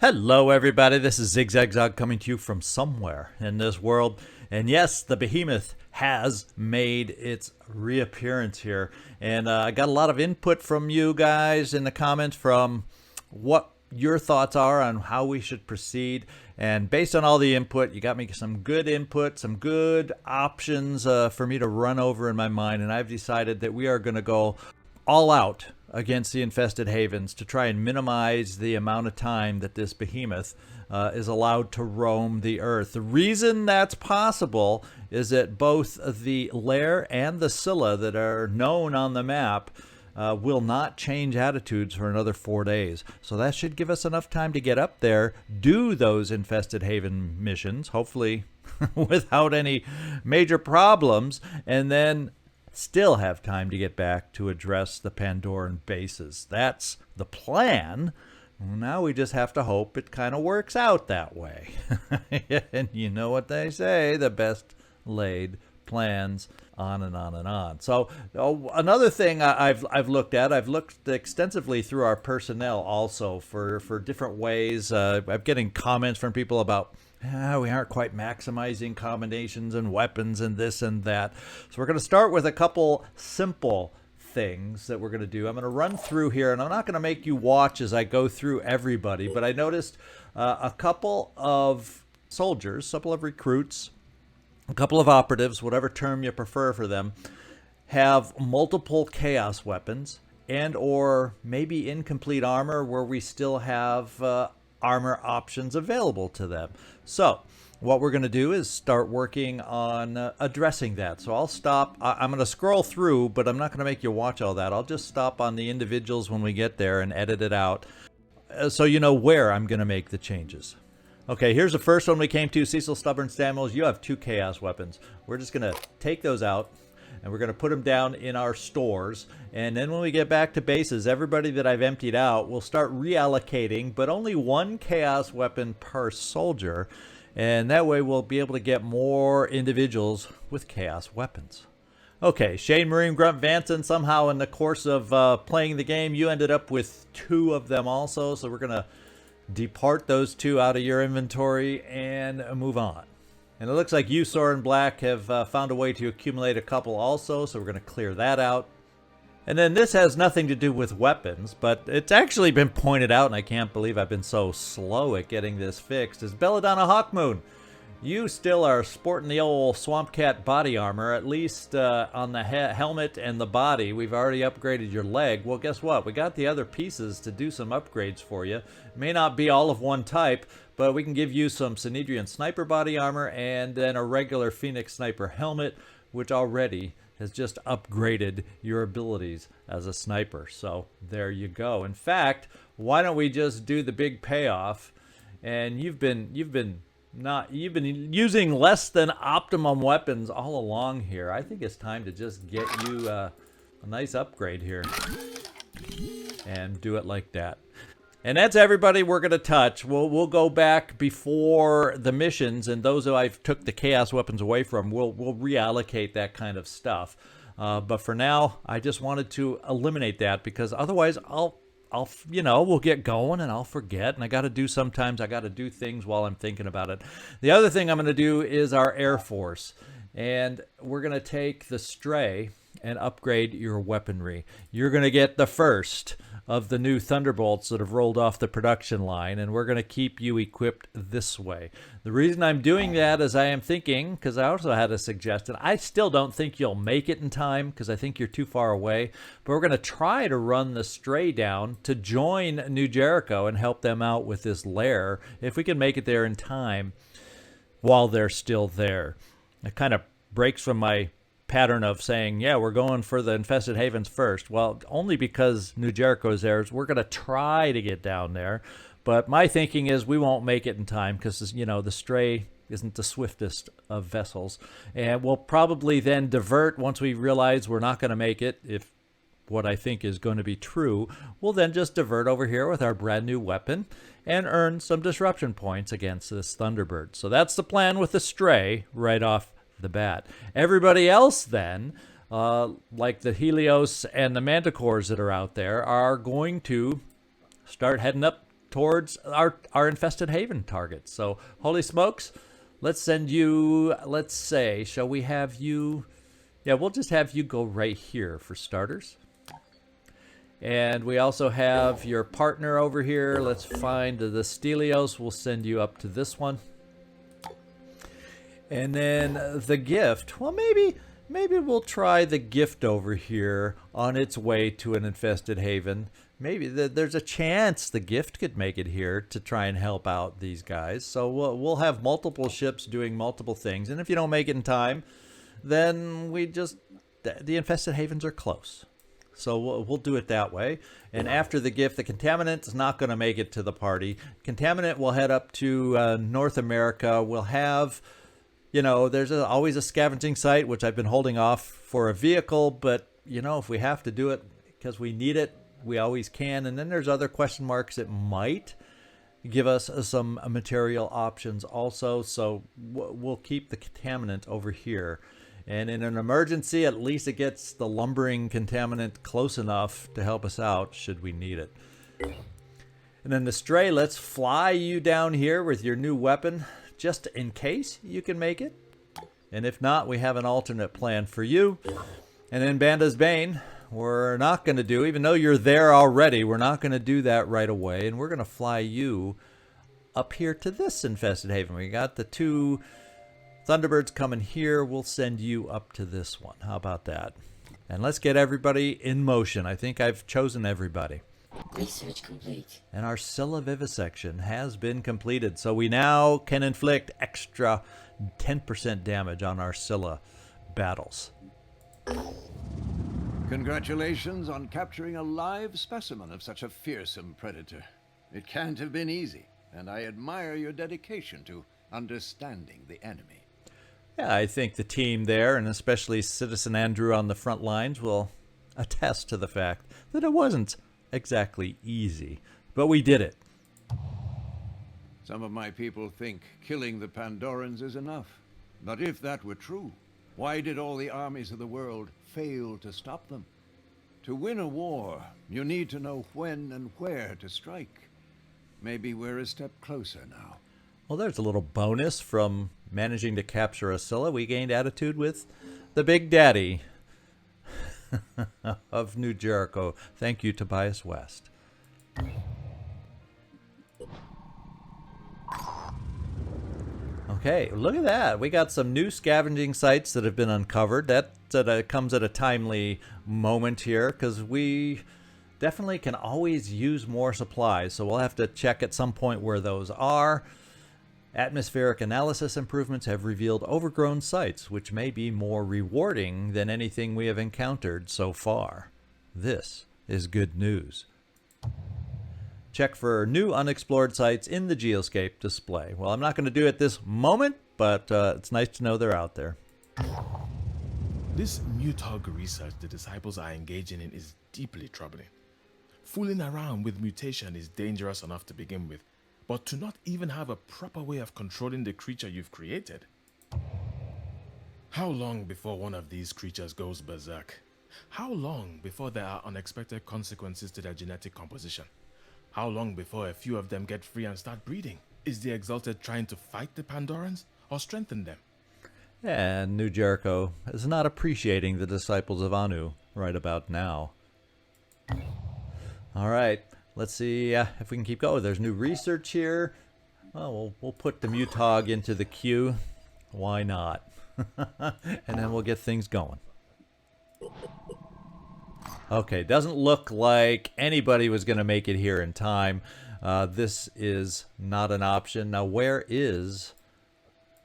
Hello, everybody. This is Zigzag coming to you from somewhere in this world. And yes, the Behemoth has made its reappearance here. And I got a lot of input from you guys in the comments from what your thoughts are on how we should proceed. And based on all the input, you got me some good input, some good options for me to run over in my mind. And I've decided that we are going to go all out against the infested havens to try and minimize the amount of time that this behemoth is allowed to roam the earth. The reason that's possible is that both the lair and the Scylla that are known on the map will not change attitudes for another 4 days. So that should give us enough time to get up there, do those infested haven missions, hopefully without any major problems, and then still have time to get back to address the Pandoran bases. That's the plan. Now we just have to hope it kind of works out that way. And you know what they say, the best laid plans, on and on and on. So another thing I've looked at, I've looked extensively through our personnel also for different ways. I'm getting comments from people about we aren't quite maximizing combinations and weapons and this and that. So we're going to start with a couple simple things that we're going to do. I'm going to run through here, and I'm not going to make you watch as I go through everybody, but I noticed a couple of soldiers, a couple of recruits, a couple of operatives, whatever term you prefer for them, have multiple chaos weapons and or maybe incomplete armor where we still have armor options available to them. So what we're going to do is start working on addressing that. So I'll stop. I'm going to scroll through, but I'm not going to make you watch all that. I'll just stop on the individuals when we get there and edit it out so you know where I'm going to make the changes. Okay, here's the first one we came to. Cecil Stubborn Samuels, you have 2 chaos weapons. We're just going to take those out, and we're going to put them down in our stores. And then when we get back to bases, everybody that I've emptied out will start reallocating, but only 1 chaos weapon per soldier. And that way we'll be able to get more individuals with chaos weapons. Okay, Shane Marine Grunt Vanson, somehow in the course of playing the game, you ended up with 2 of them also. So we're going to depart those 2 out of your inventory and move on. And it looks like you, Soren Black, have found a way to accumulate a couple also, so we're going to clear that out. And then this has nothing to do with weapons, but it's actually been pointed out, and I can't believe I've been so slow at getting this fixed, is Belladonna Hawkmoon. You still are sporting the old Swamp Cat body armor, at least on the helmet and the body. We've already upgraded your leg. Well, guess what? We got the other pieces to do some upgrades for you. It may not be all of one type, but we can give you some Synedrian sniper body armor and then a regular Phoenix sniper helmet, which already has just upgraded your abilities as a sniper. So there you go. In fact, why don't we just do the big payoff? And you've been using less than optimum weapons all along here. I think it's time to just get you a nice upgrade here and do it like that. And that's everybody we're going to touch. We'll go back before the missions, and those who I've took the chaos weapons away from, we'll reallocate that kind of stuff. But for now, I just wanted to eliminate that because otherwise we'll get going and I'll forget, and sometimes I got to do things while I'm thinking about it. The other thing I'm going to do is our Air Force, and we're going to take the Stray and upgrade your weaponry. You're going to get the first of the new Thunderbolts that have rolled off the production line, and we're going to keep you equipped this way. The reason I'm doing that is I am thinking, because I also had a suggestion, I still don't think you'll make it in time because I think you're too far away, but we're going to try to run the Stray down to join New Jericho and help them out with this lair if we can make it there in time while they're still there. It kind of breaks from my pattern of saying, yeah, we're going for the infested havens first. Well, only because New Jericho's there. We're going to try to get down there. But my thinking is we won't make it in time because, the Stray isn't the swiftest of vessels. And we'll probably then divert once we realize we're not going to make it. If what I think is going to be true, we'll then just divert over here with our brand new weapon and earn some disruption points against this Thunderbird. So that's the plan with the Stray right off the bat. Everybody else then, like the Helios and the Manticores that are out there, are going to start heading up towards our infested haven targets. So, Holy Smokes, let's send you, let's say, shall we have you, yeah, we'll just have you go right here for starters. And we also have your partner over here. Let's find the Stealios. We'll send you up to this one. And then the gift, well, maybe we'll try the gift over here on its way to an infested haven. Maybe there's a chance the gift could make it here to try and help out these guys. So we'll have multiple ships doing multiple things. And if you don't make it in time, then the infested havens are close. So we'll do it that way. And after the gift, the Contaminant is not going to make it to the party. Contaminant will head up to North America. We'll have, there's always a scavenging site, which I've been holding off for a vehicle. But, if we have to do it because we need it, we always can. And then there's other question marks that might give us some material options also. So we'll keep the Contaminant over here. And in an emergency, at least it gets the lumbering Contaminant close enough to help us out should we need it. And then the Stray, let's fly you down here with your new weapon, just in case you can make it. And if not, we have an alternate plan for you. And then Banda's Bane, we're not going to do, even though you're there already, we're not going to do that right away. And we're going to fly you up here to this infested haven. We got the two Thunderbirds coming here. We'll send you up to this one. How about that? And let's get everybody in motion. I think I've chosen everybody. Research complete. And our Scylla Vivisection has been completed. So we now can inflict extra 10% damage on our Scylla battles. Congratulations on capturing a live specimen of such a fearsome predator. It can't have been easy, and I admire your dedication to understanding the enemy. Yeah, I think the team there, and especially Citizen Andrew on the front lines, will attest to the fact that it wasn't exactly easy, but we did it. Some of my people think killing the Pandorans is enough. But if that were true, why did all the armies of the world fail to stop them? To win a war, you need to know when and where to strike. Maybe we're a step closer now. Well, there's a little bonus from managing to capture a Scylla. We gained attitude with the Big Daddy of New Jericho. Thank you, Tobias West. Okay, look at that. We got some new scavenging sites that have been uncovered. That comes at a timely moment here because we definitely can always use more supplies. So we'll have to check at some point where those are. Atmospheric analysis improvements have revealed overgrown sites, which may be more rewarding than anything we have encountered so far. This is good news. Check for new unexplored sites in the GeoScape display. Well, I'm not going to do it this moment, but it's nice to know they're out there. This mutog research the disciples are engaging in is deeply troubling. Fooling around with mutation is dangerous enough to begin with, but to not even have a proper way of controlling the creature you've created. How long before one of these creatures goes berserk? How long before there are unexpected consequences to their genetic composition? How long before a few of them get free and start breeding? Is the Exalted trying to fight the Pandorans or strengthen them? And New Jericho is not appreciating the disciples of Anu right about now. All right. Let's see if we can keep going. There's new research here. Well, we'll put the Mutog into the queue. Why not? And then we'll get things going. Okay, doesn't look like anybody was going to make it here in time. This is not an option. Now, where is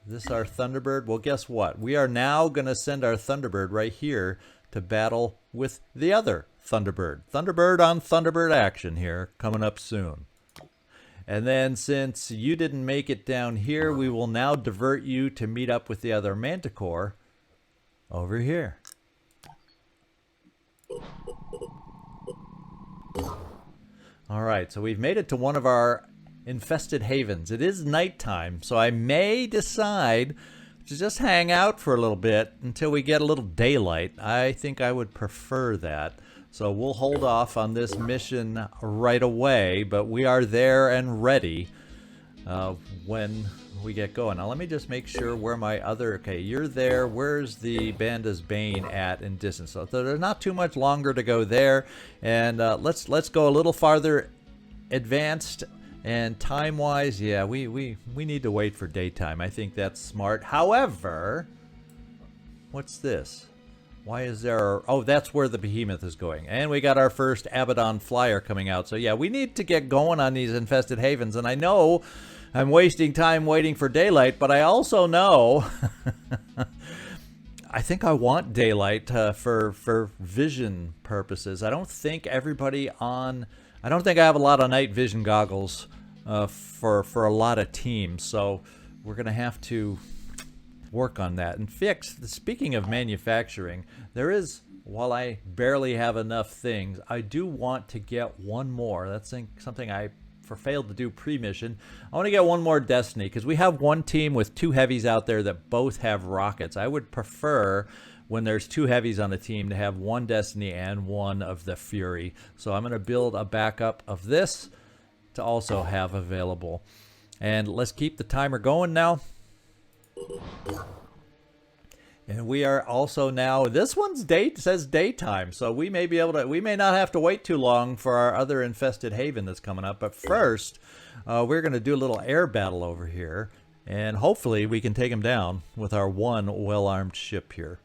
this our Thunderbird? Well, guess what? We are now going to send our Thunderbird right here to battle with the other Thunderbird. Thunderbird on Thunderbird action here, coming up soon. And then since you didn't make it down here, we will now divert you to meet up with the other Manticore over here. All right, so we've made it to one of our infested havens. It is nighttime, so I may decide to just hang out for a little bit until we get a little daylight. I think I would prefer that. So we'll hold off on this mission right away, but we are there and ready when we get going. Now let me just make sure where my other... Okay, you're there. Where's the Banda's Bane at in distance? So there's not too much longer to go there. And let's go a little farther advanced. And time-wise, yeah, we need to wait for daytime. I think that's smart. However, what's this? Why is there... Oh, that's where the Behemoth is going. And we got our first Abaddon flyer coming out. So yeah, we need to get going on these infested havens. And I know I'm wasting time waiting for daylight, but I also know I think I want daylight for vision purposes. I don't think everybody on... I don't think I have a lot of night vision goggles for a lot of teams. So we're going to have to work on that. And speaking of manufacturing, there is, while I barely have enough things, I do want to get one more. That's something I failed to do pre-mission. I want to get one more Destiny, because we have one team with 2 heavies out there that both have rockets. I would prefer, when there's 2 heavies on a team, to have 1 Destiny and 1 of the Fury. So I'm going to build a backup of this to also have available. And let's keep the timer going now. And we are also now, this one's says daytime, so we may be able to, we may not have to wait too long for our other infested haven that's coming up. But first, we're going to do a little air battle over here, and hopefully we can take him down with our one well-armed ship here.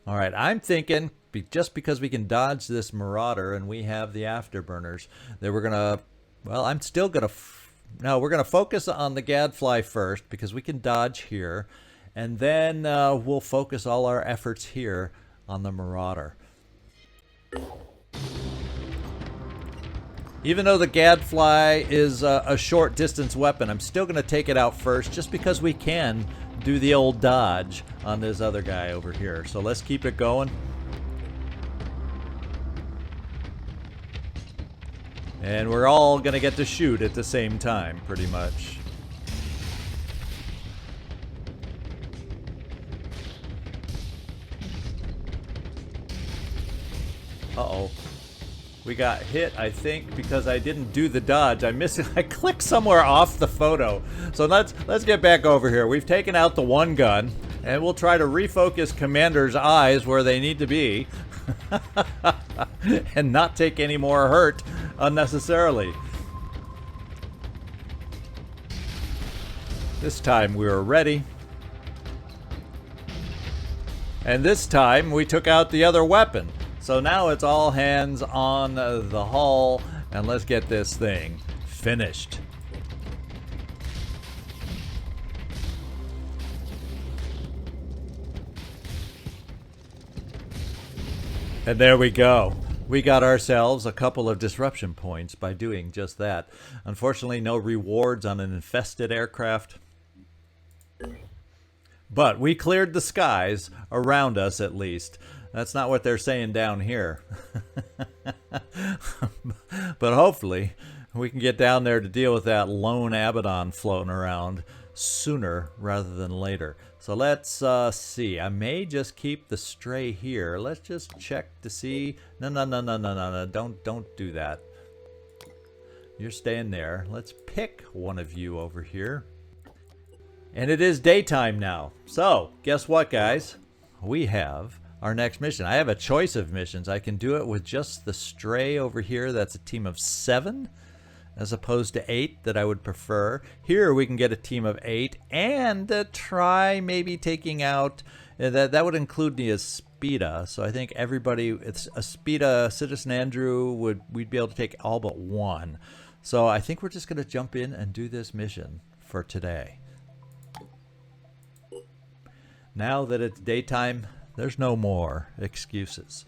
All right, I'm thinking, just because we can dodge this Marauder and we have the afterburners, that we're going to, well, I'm still going to, no, we're going to focus on the Gadfly first, because we can dodge here. And then we'll focus all our efforts here on the Marauder. Even though the Gadfly is a short distance weapon, I'm still going to take it out first, just because we can do the old dodge on this other guy over here. So let's keep it going. And we're all going to get to shoot at the same time, pretty much. Uh-oh. We got hit, I think, because I didn't do the dodge. I clicked somewhere off the photo. So let's get back over here. We've taken out the one gun, and we'll try to refocus Commander's eyes where they need to be. And not take any more hurt unnecessarily. This time we were ready. And this time we took out the other weapon. So now it's all hands on the hull, and let's get this thing finished. And there we go. We got ourselves a couple of disruption points by doing just that. Unfortunately, no rewards on an infested aircraft. But we cleared the skies around us, at least. That's not what they're saying down here. But hopefully we can get down there to deal with that lone Abaddon floating around sooner rather than later. So let's see. I may just keep the Stray here. Let's just check to see. No. Don't do that. You're staying there. Let's pick one of you over here. And it is daytime now. So guess what, guys? We have our next mission. I have a choice of missions. I can do it with just the Stray over here. That's a team of 7 as opposed to 8 that I would prefer. Here we can get a team of 8 and try maybe taking out, that would include the Aspida. So I think everybody, it's Aspida, Citizen Andrew, we'd be able to take all but 1. So I think we're just going to jump in and do this mission for today. Now that it's daytime, there's no more excuses.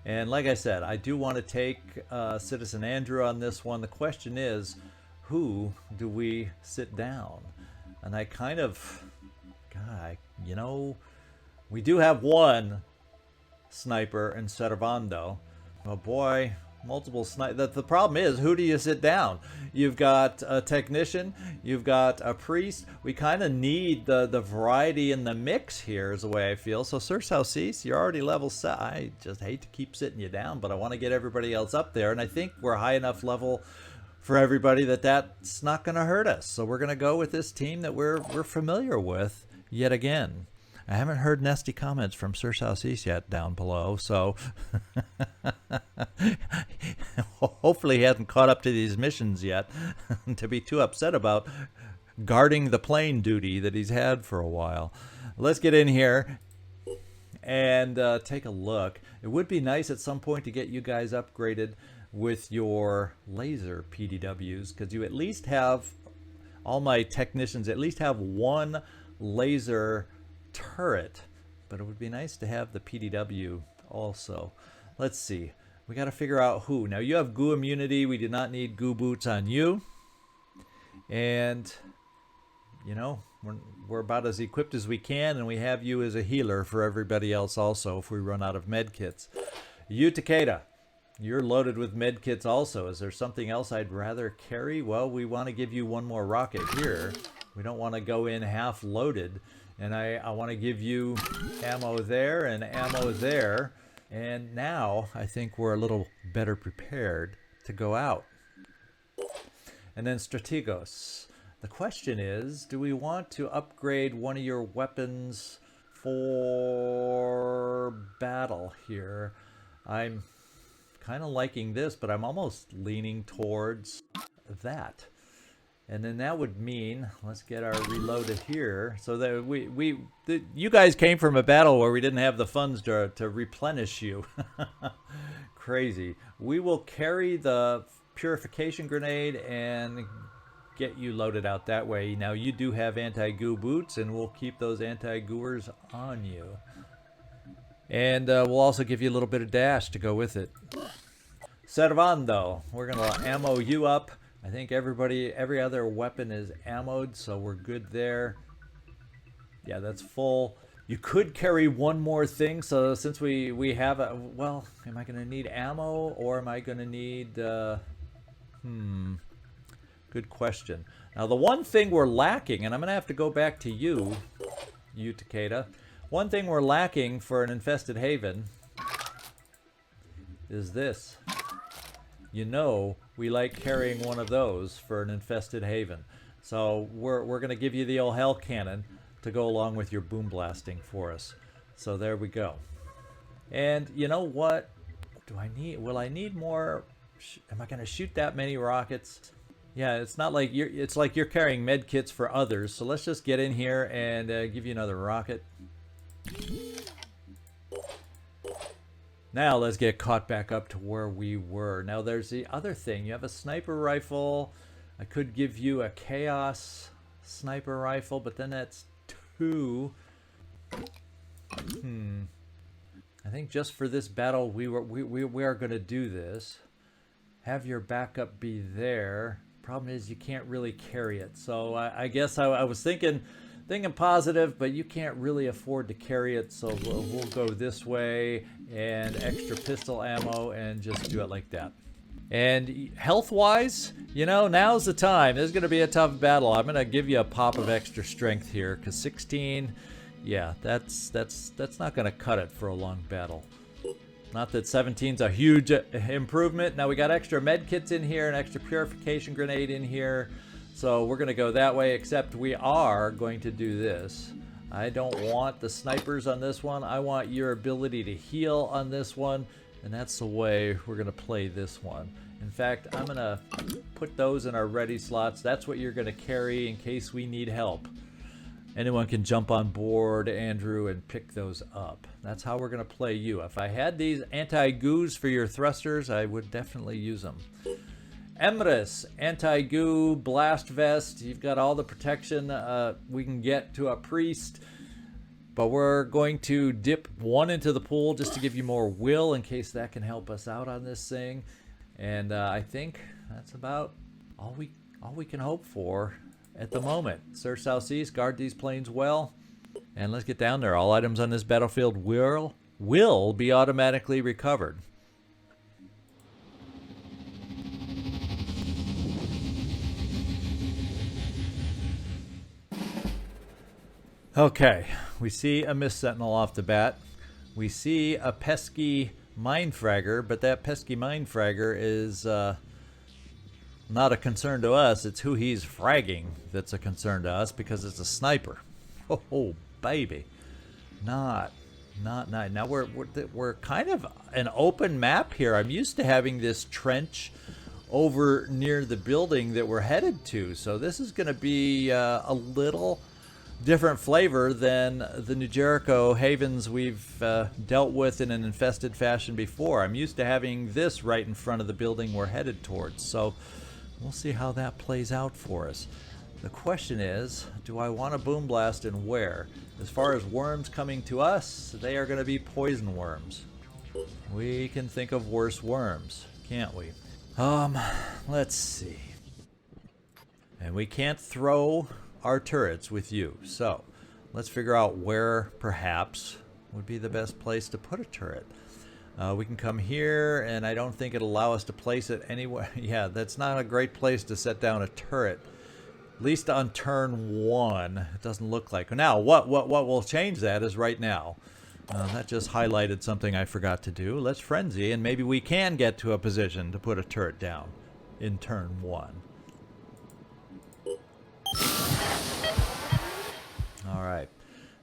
And like I said, I do want to take Citizen Andrew on this one. The question is, who do we sit down? And I kind of, God, you know, we do have one sniper in Servando. Oh boy, multiple sniper. The problem is, who do you sit down? you've got a technician, you've got a priest. We kind of need the variety in the mix here is the way I feel. So Sir Southeast, you're already level set. I just hate to keep sitting you down, but I want to get everybody else up there. And I think we're high enough level for everybody that's not going to hurt us. So we're going to go with this team that we're familiar with yet again. I haven't heard nasty comments from Sir Southeast yet down below, so hopefully he hasn't caught up to these missions yet to be too upset about guarding the plane duty that he's had for a while. Let's get in here and take a look. It would be nice at some point to get you guys upgraded with your laser PDWs, because you at least have, all my technicians at least have one laser turret, but it would be nice to have the PDW also. Let's see, we got to figure out who. Now you have goo immunity, we do not need goo boots on you, and you know, we're about as equipped as we can, and we have you as a healer for everybody else also if we run out of med kits. You, Takeda, you're loaded with med kits also. Is there something else I'd rather carry? Well, we want to give you one more rocket here. We don't want to go in half loaded. And I want to give you ammo there and ammo there. And now I think we're a little better prepared to go out. And then Strategos. The question is, do we want to upgrade one of your weapons for battle here? I'm kind of liking this, but I'm almost leaning towards that. And then that would mean, let's get our reloaded here, so that you guys came from a battle where we didn't have the funds to replenish you. Crazy. We will carry the purification grenade and get you loaded out that way. Now you do have anti-goo boots, and we'll keep those anti-gooers on you. And we'll also give you a little bit of dash to go with it. Servando, we're going to ammo you up. I think every other weapon is ammoed, so we're good there. Yeah, that's full. You could carry one more thing, so since we have a... Well, am I going to need ammo, or am I going to need... Good question. Now, the one thing we're lacking, and I'm going to have to go back to you Takeda. One thing we're lacking for an infested haven is this. You know, we like carrying one of those for an infested haven. So we're going to give you the old hell cannon to go along with your boom blasting for us. So there we go. And you know what? Do I need? Will I need more? Am I going to shoot that many rockets? Yeah, it's not like it's like you're carrying med kits for others. So let's just get in here and give you another rocket. Now let's get caught back up to where we were. Now there's the other thing. You have a sniper rifle. I could give you a Chaos sniper rifle, but then that's 2. I think just for this battle, we are going to do this. Have your backup be there. Problem is you can't really carry it. So I guess I was thinking positive, but you can't really afford to carry it, so we'll go this way, and extra pistol ammo, and just do it like that. And health-wise, you know, now's the time. This is going to be a tough battle. I'm going to give you a pop of extra strength here, because 16, yeah, that's not going to cut it for a long battle. Not that 17's a huge improvement. Now we got extra med kits in here, an extra purification grenade in here. So we're going to go that way, except we are going to do this. I don't want the snipers on this one. I want your ability to heal on this one, and that's the way we're going to play this one. In fact, I'm going to put those in our ready slots. That's what you're going to carry in case we need help. Anyone can jump on board, Andrew, and pick those up. That's how we're going to play you. If I had these anti-goos for your thrusters, I would definitely use them. Emrys, anti-goo, blast vest. You've got all the protection we can get to a priest. But we're going to dip 1 into the pool just to give you more will in case that can help us out on this thing. And I think that's about all we can hope for at the moment. Sir Southeast, guard these planes well. And let's get down there. All items on this battlefield will be automatically recovered. Okay, we see a mist sentinel off the bat. We see a pesky mine fragger, but that pesky mine fragger is not a concern to us. It's who he's fragging that's a concern to us because it's a sniper. Oh, baby. Not. Now we're kind of an open map here. I'm used to having this trench over near the building that we're headed to. So this is going to be a little different flavor than the New Jericho havens we've dealt with in an infested fashion before. I'm used to having this right in front of the building we're headed towards. So we'll see how that plays out for us. The question is, do I want a boom blast and where? As far as worms coming to us, they are going to be poison worms. We can think of worse worms, can't we? Let's see. And we can't throw our turrets with you, so let's figure out where perhaps would be the best place to put a turret. We can come here, and I don't think it'll allow us to place it anywhere. Yeah, that's not a great place to set down a turret. At least on turn 1, it doesn't look like. Now, what will change that is right now. That just highlighted something I forgot to do. Let's frenzy, and maybe we can get to a position to put a turret down in turn 1. All right.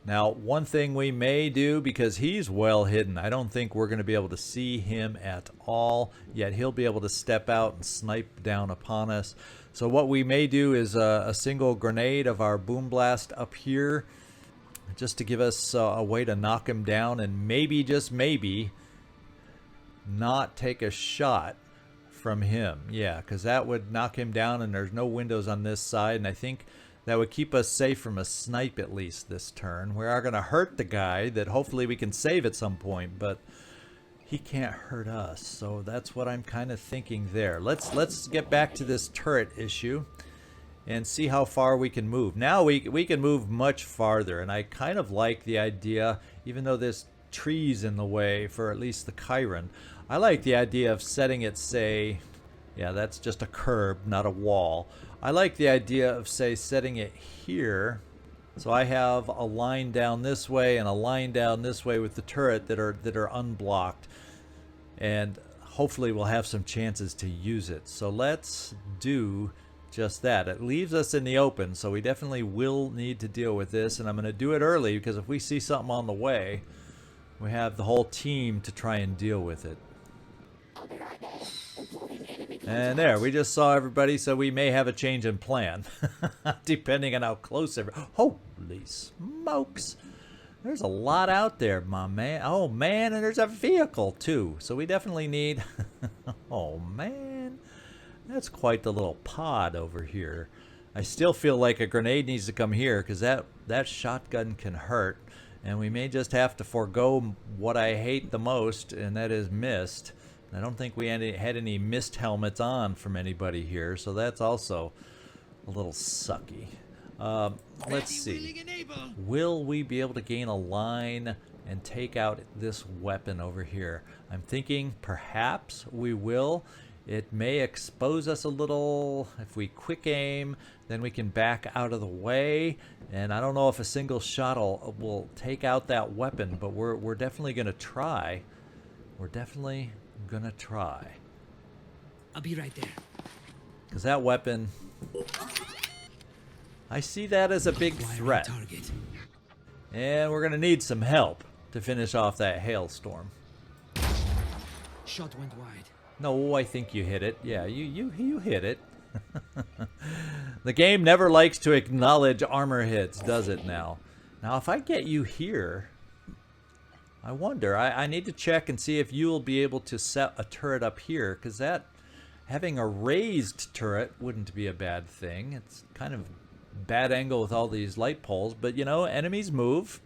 Now, one thing we may do, because he's well hidden, I don't think we're going to be able to see him at all, yet he'll be able to step out and snipe down upon us. So what we may do is a single grenade of our boom blast up here, just to give us a way to knock him down, and maybe, just maybe, not take a shot from him. Yeah, because that would knock him down, and there's no windows on this side, and I think that would keep us safe from a snipe at least this turn. We are going to hurt the guy that hopefully we can save at some point, but he can't hurt us. So that's what I'm kind of thinking there. Let's get back to this turret issue and see how far we can move. Now we can move much farther, and I kind of like the idea, even though there's trees in the way for at least the Chiron, I like the idea of setting it, say, yeah, that's just a curb, not a wall. I like the idea of, say, setting it here. So I have a line down this way and a line down this way with the turret that are unblocked. And hopefully we'll have some chances to use it. So let's do just that. It leaves us in the open, so we definitely will need to deal with this. And I'm going to do it early, because if we see something on the way, we have the whole team to try and deal with it. And there, we just saw everybody, so we may have a change in plan, depending on how close Holy smokes! There's a lot out there, my man. Oh, man, and there's a vehicle, too. So we definitely need... Oh, man. That's quite the little pod over here. I still feel like a grenade needs to come here, because that shotgun can hurt. And we may just have to forego what I hate the most, and that is mist. I don't think we had any mist helmets on from anybody here, so that's also a little sucky. Let's see. Will we be able to gain a line and take out this weapon over here? I'm thinking perhaps we will. It may expose us a little. If we quick aim, then we can back out of the way. And I don't know if a single shot will take out that weapon, but we're definitely going to try. We're definitely going to try. I'll be right there. Because that weapon... I see that as a big threat. And we're going to need some help to finish off that hailstorm. Shot went wide. No, I think you hit it. Yeah, you hit it. The game never likes to acknowledge armor hits, does it now? Now, if I get you here, I wonder. I need to check and see if you'll be able to set a turret up here, because that having a raised turret wouldn't be a bad thing. It's kind of bad angle with all these light poles, but you know, enemies move.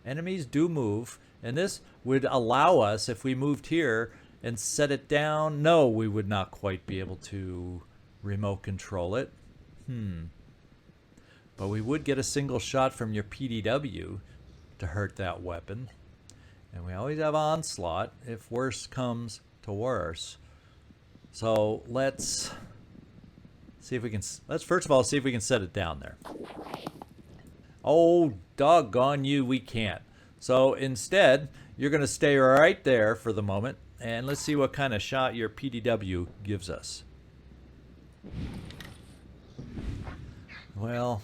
Enemies do move, and this would allow us, if we moved here and set it down, no, we would not quite be able to remote control it. But we would get a single shot from your PDW to hurt that weapon. And we always have onslaught if worse comes to worse. So let's see if we can, let's first of all see if we can set it down there. Oh, doggone you, we can't. So instead, you're going to stay right there for the moment, and let's see what kind of shot your PDW gives us. Well,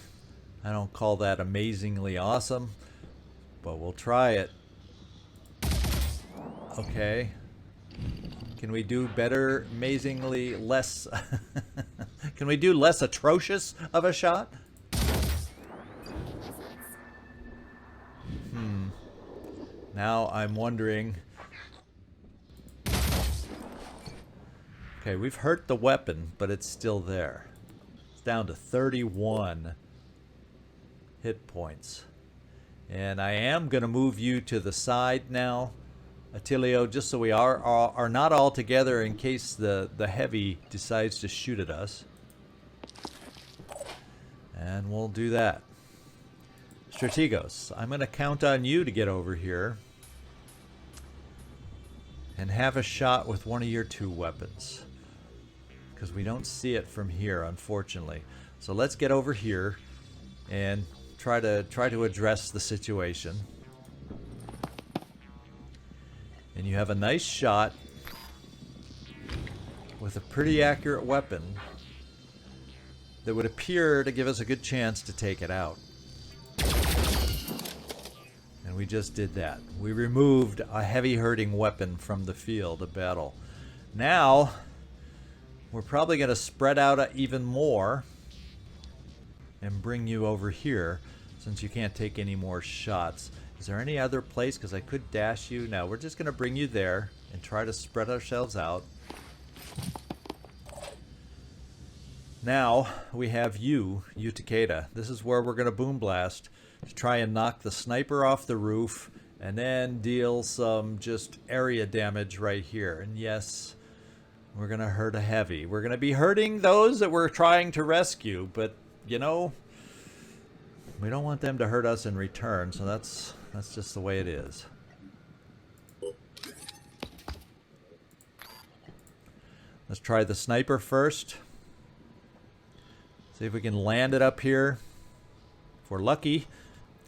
I don't call that amazingly awesome, but we'll try it. Okay. Can we do better, amazingly less? Can we do less atrocious of a shot? Now I'm wondering. Okay, we've hurt the weapon, but it's still there. It's down to 31 hit points. And I am going to move you to the side now, Attilio, just so we are not all together in case the heavy decides to shoot at us. And we'll do that. Strategos, I'm going to count on you to get over here and have a shot with one of your two weapons, because we don't see it from here, unfortunately. So let's get over here and try to address the situation. And you have a nice shot with a pretty accurate weapon that would appear to give us a good chance to take it out. And we just did that. We removed a heavy hurting weapon from the field of battle. Now, we're probably going to spread out even more and bring you over here, since you can't take any more shots. Is there any other place? Because I could dash you. No, we're just going to bring you there and try to spread ourselves out. Now we have you, Takeda. This is where we're going to boom blast to try and knock the sniper off the roof and then deal some just area damage right here. And yes, we're going to hurt a heavy. We're going to be hurting those that we're trying to rescue, but you know, we don't want them to hurt us in return, so that's just the way it is. Let's try the sniper first. See if we can land it up here. If we're lucky,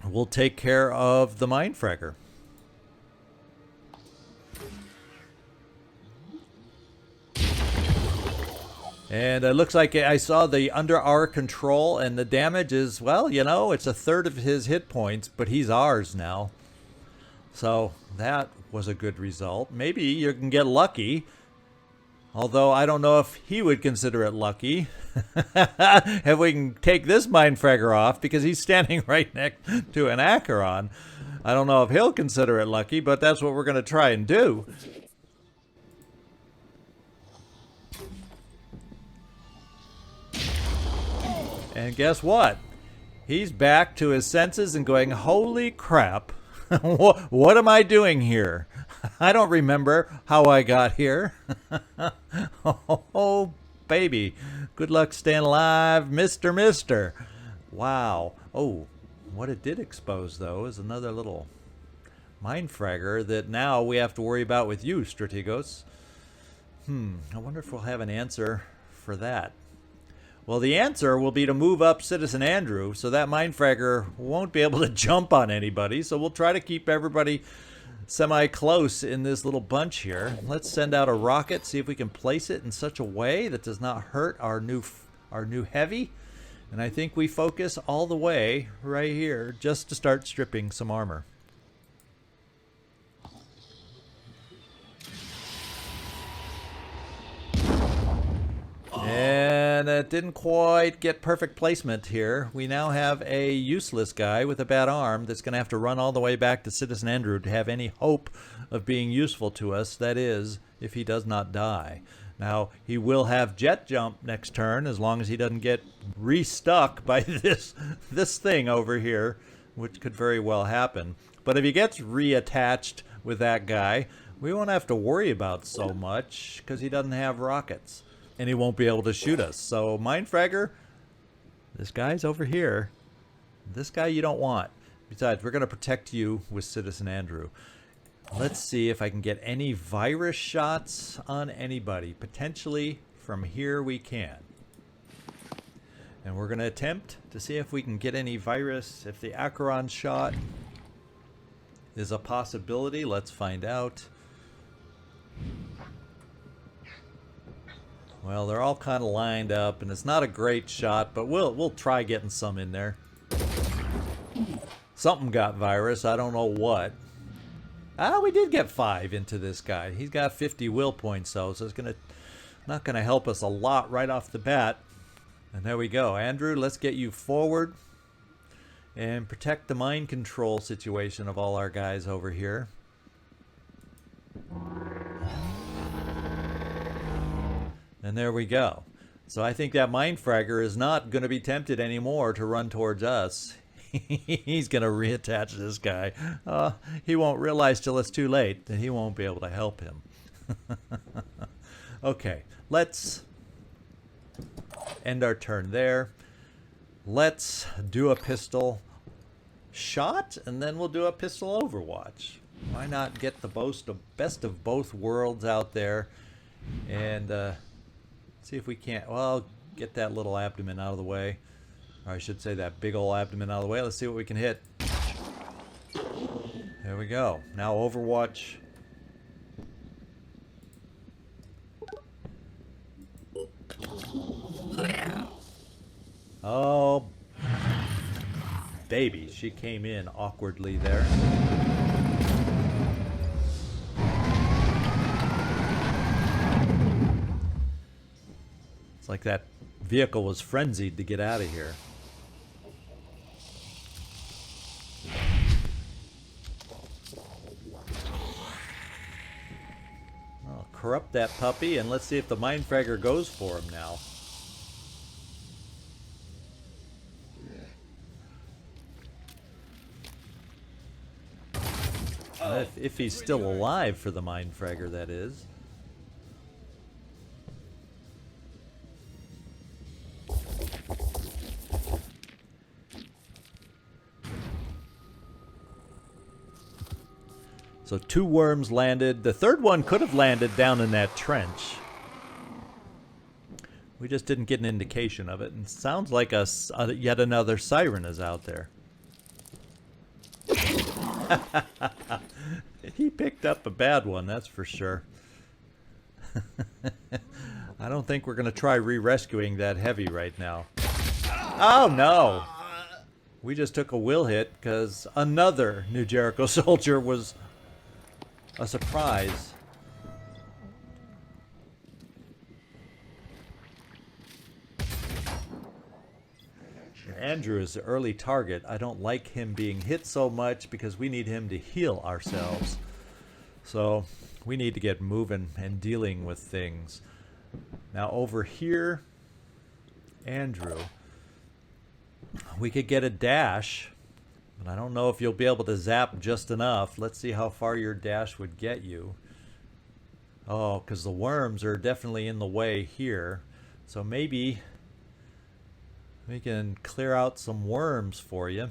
we'll take care of the mine fragger. And it looks like I saw the under our control, and the damage is, well, you know, it's a third of his hit points, but he's ours now. So that was a good result. Maybe you can get lucky, although I don't know if he would consider it lucky. If we can take this mine fragger off, because he's standing right next to an Acheron. I don't know if he'll consider it lucky, but that's what we're going to try and do. And guess what? He's back to his senses and going, holy crap, what am I doing here? I don't remember how I got here. Oh, baby. Good luck staying alive, Mister. Wow. Oh, what it did expose, though, is another little mine fragger that now we have to worry about with you, Strategos. I wonder if we'll have an answer for that. Well, the answer will be to move up Citizen Andrew, so that mine fragger won't be able to jump on anybody. So we'll try to keep everybody semi-close in this little bunch here. Let's send out a rocket, see if we can place it in such a way that does not hurt our new heavy. And I think we focus all the way right here just to start stripping some armor. And it didn't quite get perfect placement here. We now have a useless guy with a bad arm that's going to have to run all the way back to Citizen Andrew to have any hope of being useful to us. That is, if he does not die. Now, he will have jet jump next turn as long as he doesn't get restuck by this thing over here, which could very well happen. But if he gets reattached with that guy, we won't have to worry about so much because he doesn't have rockets. And he won't be able to shoot us. So, mine fragger, this guy's over here. This guy you don't want. Besides, we're going to protect you with Citizen Andrew. Let's see if I can get any virus shots on anybody. Potentially from here we can. And we're going to attempt to see if we can get any virus. If the Acheron shot is a possibility, let's find out. Well, they're all kind of lined up, and it's not a great shot, but we'll try getting some in there. Something got virus, I don't know what. Ah, we did get 5 into this guy. He's got 50 will points though, so it's not gonna help us a lot right off the bat. And there we go. Andrew, let's get you forward and protect the mind control situation of all our guys over here. And there we go. So I think that mind fragger is not going to be tempted anymore to run towards us. He's going to reattach this guy. He won't realize till it's too late that he won't be able to help him. Okay, let's end our turn there. Let's do a pistol shot, and then we'll do a pistol overwatch. Why not get the best of both worlds out there and see if we can't, well, get that little abdomen out of the way. Or I should say that big old abdomen out of the way. Let's see what we can hit. There we go. Now Overwatch. Oh, baby. She came in awkwardly there. It's like that vehicle was frenzied to get out of here. I'll corrupt that puppy, and let's see if the mind fragger goes for him now. If he's still alive for the mind fragger, that is. So 2 worms landed. The third one could have landed down in that trench. We just didn't get an indication of it. And it sounds like yet another siren is out there. He picked up a bad one, that's for sure. I don't think we're going to try re-rescuing that heavy right now. Oh, no! We just took a will hit because another New Jericho soldier was a surprise. Andrew is the early target. I don't like him being hit so much because we need him to heal ourselves. So we need to get moving and dealing with things. Now over here, Andrew, we could get a dash, but I don't know if you'll be able to zap just enough. Let's see how far your dash would get you. Oh, because the worms are definitely in the way here. So maybe we can clear out some worms for you.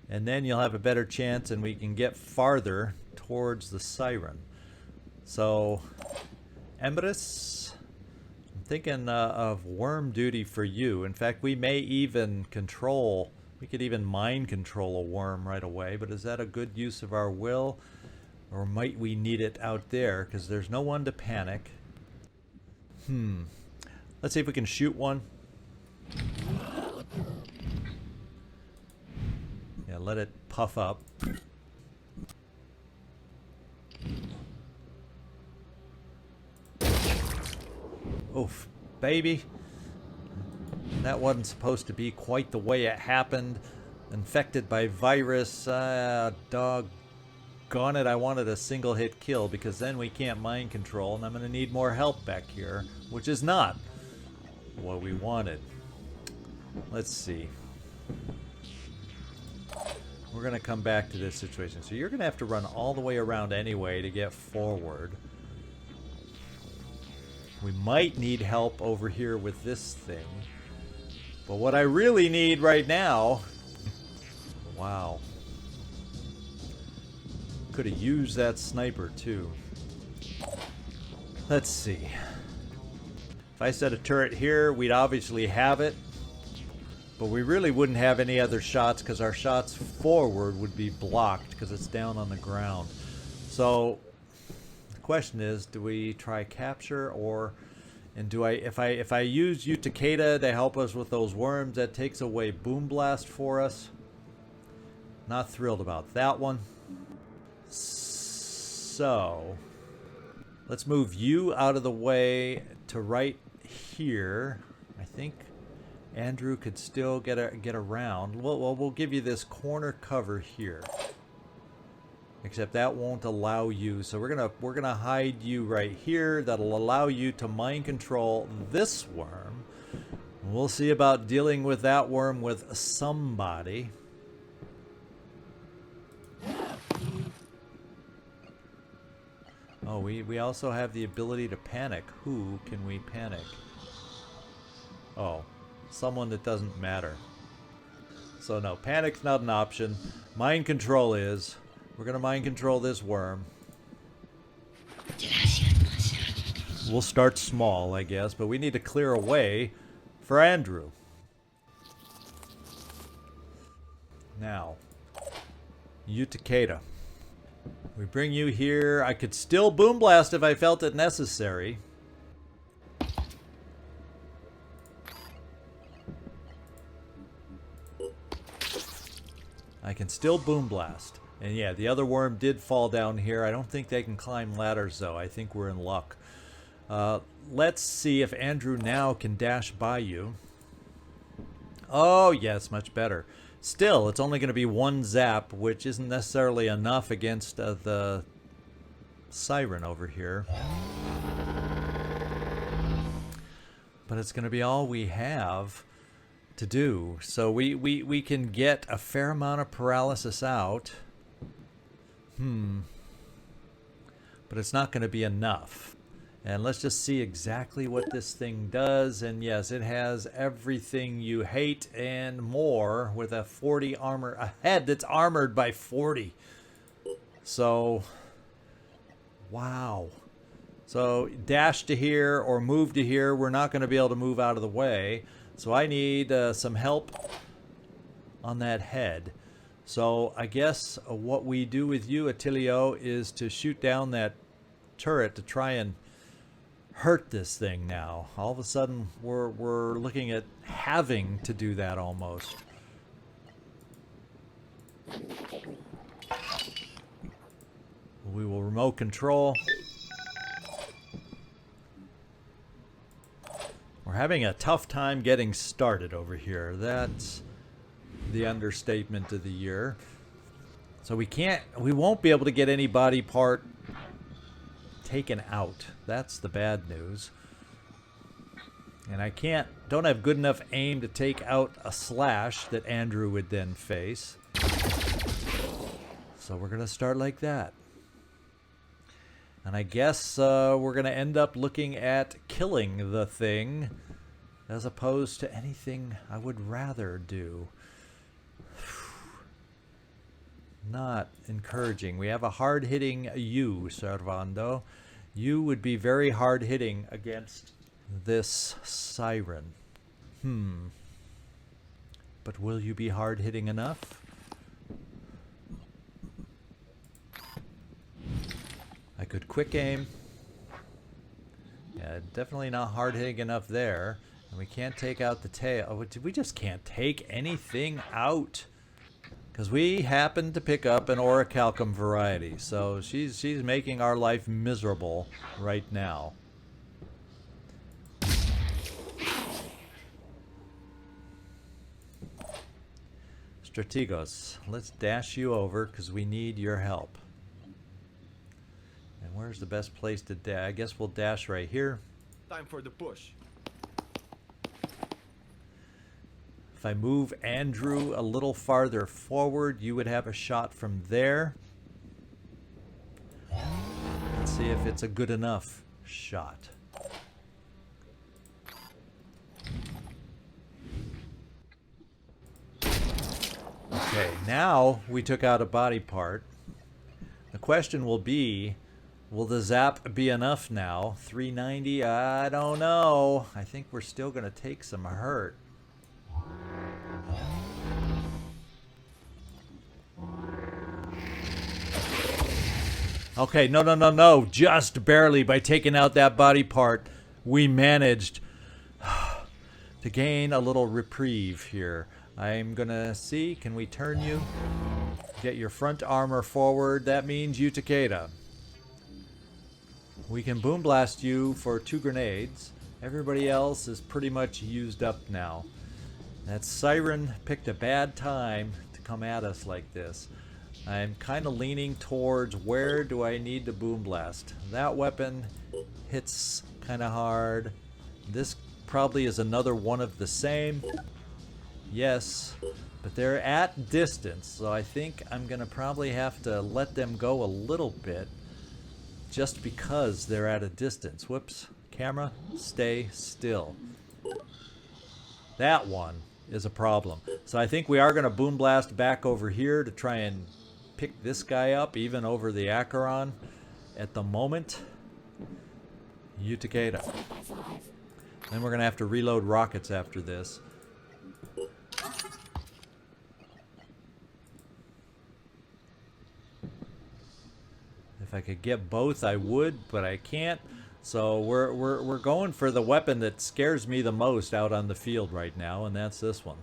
And then you'll have a better chance and we can get farther towards the siren. So, Emrys, I'm thinking of worm duty for you. In fact, we may even control, we could even mind control a worm right away, but is that a good use of our will? Or might we need it out there? Because there's no one to panic. Let's see if we can shoot one. Yeah, let it puff up. Oof, baby. That wasn't supposed to be quite the way it happened. Infected by virus. Doggone it, I wanted a single hit kill because then we can't mind control and I'm going to need more help back here, which is not what we wanted. Let's see. We're going to come back to this situation. So you're going to have to run all the way around anyway to get forward. We might need help over here with this thing. But what I really need right now... Wow. Could have used that sniper too. Let's see. If I set a turret here, we'd obviously have it. But we really wouldn't have any other shots because our shots forward would be blocked because it's down on the ground. So the question is, do we try capture, or and do I if I use Utakeda to help us with those worms, that takes away Boom Blast for us? Not thrilled about that one. So let's move you out of the way to right here. I think Andrew could still get around. We'll give you this corner cover here. Except that won't allow you. So we're gonna hide you right here. That'll allow you to mind control this worm. We'll see about dealing with that worm with somebody. Oh, we also have the ability to panic. Who can we panic? Oh, someone that doesn't matter. So no, panic's not an option. Mind control is. We're going to mind control this worm. We'll start small, I guess, but we need to clear a way for Andrew. Now, Utakeda. We bring you here. I could still Boom Blast if I felt it necessary. I can still Boom Blast. And yeah, the other worm did fall down here. I don't think they can climb ladders, though. I think we're in luck. Let's see if Andrew now can dash by you. Oh, yes, much better. Still, it's only going to be one zap, which isn't necessarily enough against the siren over here. But it's going to be all we have to do. So we can get a fair amount of paralysis out. But it's not going to be enough. And let's just see exactly what this thing does. And yes, it has everything you hate and more, with a 40 armor, a head that's armored by 40. So, wow. So dash to here or move to here. We're not going to be able to move out of the way. So I need some help on that head. So I guess what we do with you, Attilio, is to shoot down that turret to try and hurt this thing now. All of a sudden, we're looking at having to do that almost. We will remote control. We're having a tough time getting started over here. That's the understatement of the year. So we won't be able to get any body part taken out. That's the bad news. And I don't have good enough aim to take out a slash that Andrew would then face. So we're gonna start like that. And I guess we're gonna end up looking at killing the thing as opposed to anything I would rather do. Not encouraging. We have a hard-hitting you, Servando. You would be very hard-hitting against this siren. But will you be hard-hitting enough? I could quick aim. Yeah, definitely not hard-hitting enough there. And we can't take out the tail. Oh, we just can't take anything out. Because we happen to pick up an orichalcum variety. So she's making our life miserable right now. Strategos, let's dash you over because we need your help. And where's the best place to dash? I guess we'll dash right here. Time for the push. If I move Andrew a little farther forward, you would have a shot from there. Let's see if it's a good enough shot. Okay, now we took out a body part. The question will be, will the zap be enough now? 390? I don't know. I think we're still going to take some hurt. Okay, no, no, no, no. Just barely by taking out that body part, we managed to gain a little reprieve here. I'm gonna see, can we turn you? Get your front armor forward. That means you, Takeda. We can boom blast you for 2 grenades. Everybody else is pretty much used up now. That siren picked a bad time to come at us like this. I'm kind of leaning towards where do I need to boom blast. That weapon hits kind of hard. This probably is another one of the same. Yes, but they're at distance, so I think I'm going to probably have to let them go a little bit just because they're at a distance. Whoops. Camera, stay still. That one is a problem. So I think we are going to boom blast back over here to try and pick this guy up, even over the Acheron at the moment. You, Takeda. Then we're going to have to reload rockets after this. If I could get both, I would, but I can't. So we're going for the weapon that scares me the most out on the field right now, and that's this one.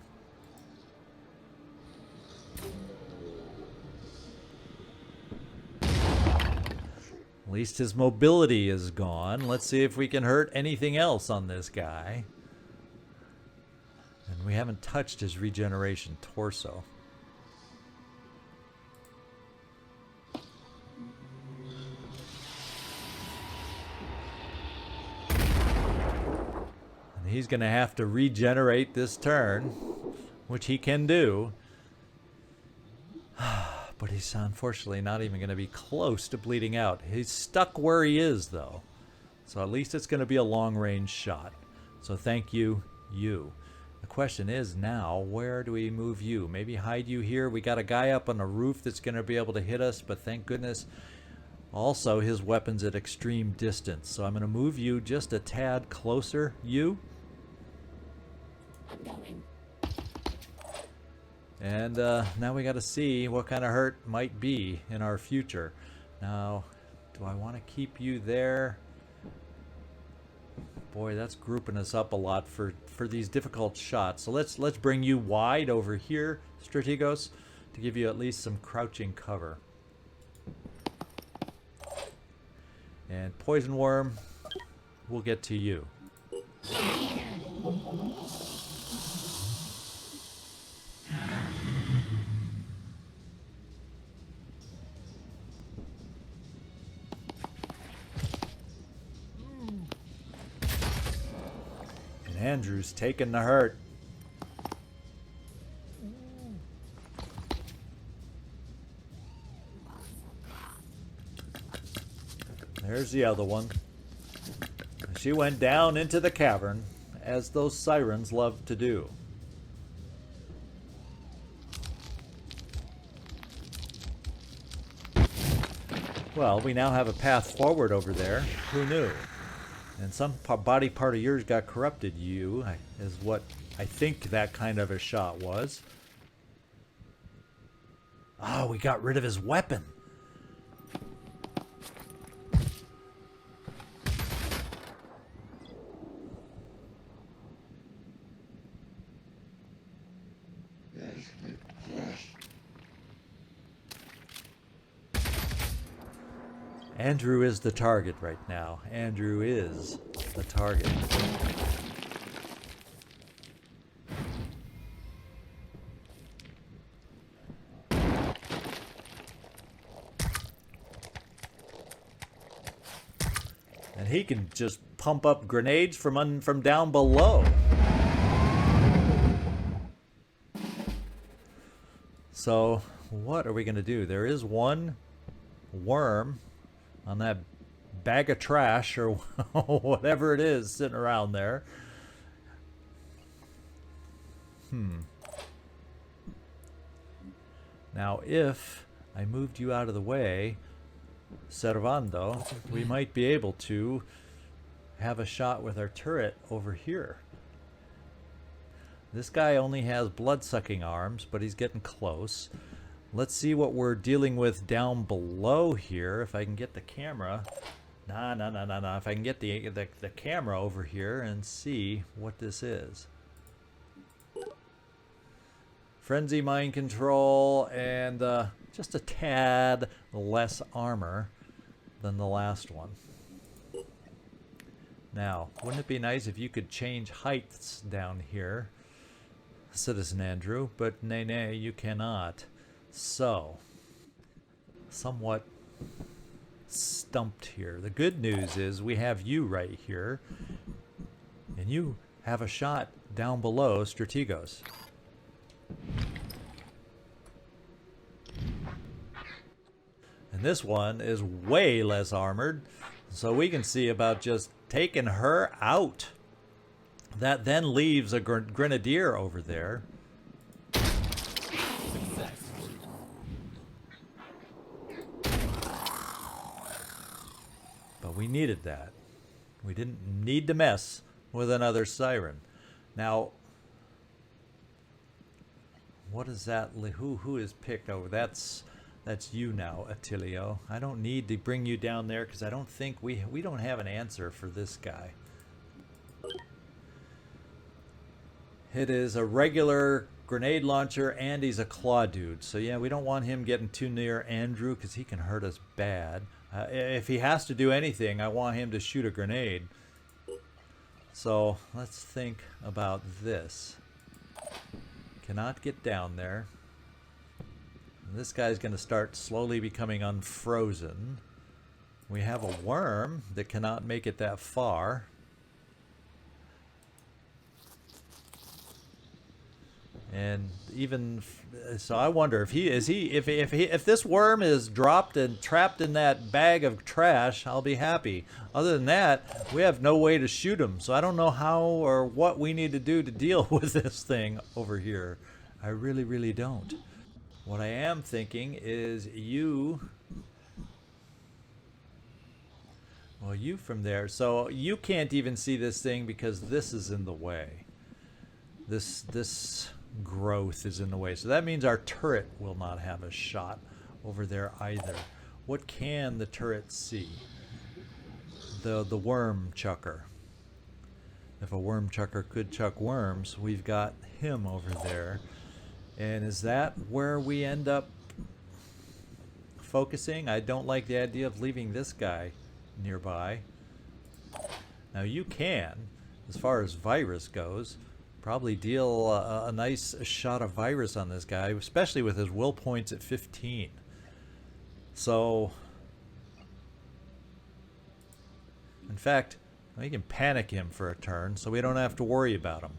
At least his mobility is gone. Let's see if we can hurt anything else on this guy. And we haven't touched his regeneration torso. And he's going to have to regenerate this turn, which he can do. But he's unfortunately not even going to be close to bleeding out. He's stuck where he is, though. So at least it's going to be a long-range shot. So thank you, you. The question is now, where do we move you? Maybe hide you here. We got a guy up on the roof that's going to be able to hit us, but thank goodness. Also, his weapon's at extreme distance. So I'm going to move you just a tad closer, you. And now we got to see what kind of hurt might be in our future. Now, do I want to keep you there? Boy, that's grouping us up a lot for these difficult shots. So let's bring you wide over here, Strategos, to give you at least some crouching cover. And Poison Worm, we'll get to you. Andrew's taking the hurt. There's the other one. She went down into the cavern, as those sirens love to do. Well, we now have a path forward over there. Who knew? And some body part of yours got corrupted, you, is what I think that kind of a shot was. Oh, we got rid of his weapon. Andrew is the target right now. Andrew is the target. And he can just pump up grenades from down below. So, what are we going to do? There is one worm on that bag of trash or whatever it is sitting around there. Now, if I moved you out of the way, Servando, we might be able to have a shot with our turret over here. This guy only has blood-sucking arms, but he's getting close. Let's see what we're dealing with down below here. If I can get the camera. Nah. If I can get the camera over here and see what this is. Frenzy mind control and just a tad less armor than the last one. Now, wouldn't it be nice if you could change heights down here, Citizen Andrew? But nay, you cannot. So, somewhat stumped here. The good news is we have you right here, and you have a shot down below Strategos. And this one is way less armored, so we can see about just taking her out. That then leaves a grenadier over there. But we needed that. We didn't need to mess with another siren. Now, what is that? Who is picked over? That's you now, Attilio. I don't need to bring you down there because I don't think we don't have an answer for this guy. It is a regular grenade launcher and he's a claw dude. So yeah, we don't want him getting too near Andrew because he can hurt us bad. If he has to do anything, I want him to shoot a grenade. So let's think about this. Cannot get down there. And this guy's going to start slowly becoming unfrozen. We have a worm that cannot make it that far. And even so, I wonder if if this worm is dropped and trapped in that bag of trash, I'll be happy. Other than that, we have no way to shoot him, so I don't know how or what we need to do to deal with this thing over here. I really don't. What I am thinking is you from there. So you can't even see this thing because this is in the way. This growth is in the way. So that means our turret will not have a shot over there either. What can the turret see? The worm chucker. If a worm chucker could chuck worms, we've got him over there. And is that where we end up focusing? I don't like the idea of leaving this guy nearby. Now you can, as far as virus goes, probably deal a nice shot of virus on this guy, especially with his will points at 15. So, in fact, we can panic him for a turn so we don't have to worry about him.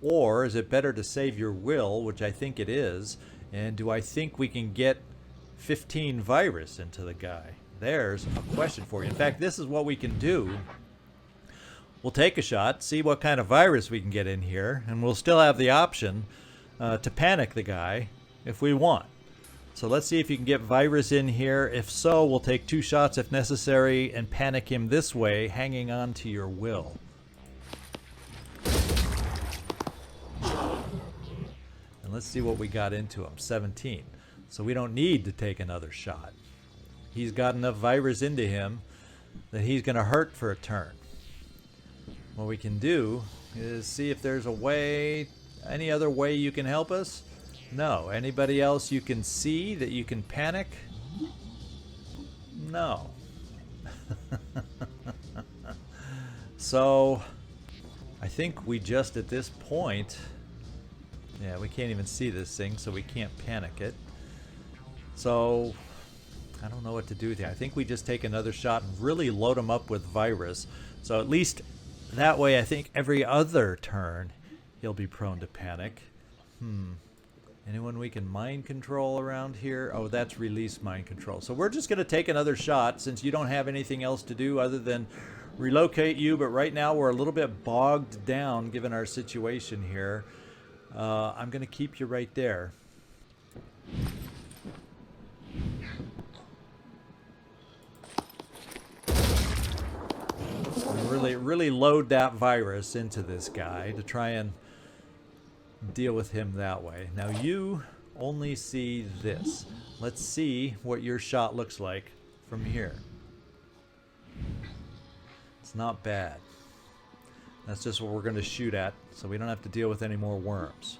Or is it better to save your will, which I think it is, and do I think we can get 15 virus into the guy? There's a question for you. In fact, this is what we can do. We'll take a shot, see what kind of virus we can get in here, and we'll still have the option to panic the guy if we want. So let's see if you can get virus in here. If so, we'll take 2 shots if necessary and panic him this way, hanging on to your will. And let's see what we got into him. 17. So we don't need to take another shot. He's got enough virus into him that he's going to hurt for a turn. What we can do is see if there's a way, any other way you can help us? No. Anybody else you can see that you can panic? No. So, I think we just at this point, yeah, we can't even see this thing, so we can't panic it. So, I don't know what to do with it. I think we just take another shot and really load him up with virus. So at least that way, I think every other turn he'll be prone to panic. Anyone we can mind control around here? Oh, that's release mind control. So we're just going to take another shot since you don't have anything else to do other than relocate you. But right now we're a little bit bogged down given our situation here. I'm going to keep you right there. really load that virus into this guy to try and deal with him that way. Now you only see this. Let's see what your shot looks like from here. It's not bad. That's just what we're going to shoot at, so we don't have to deal with any more worms.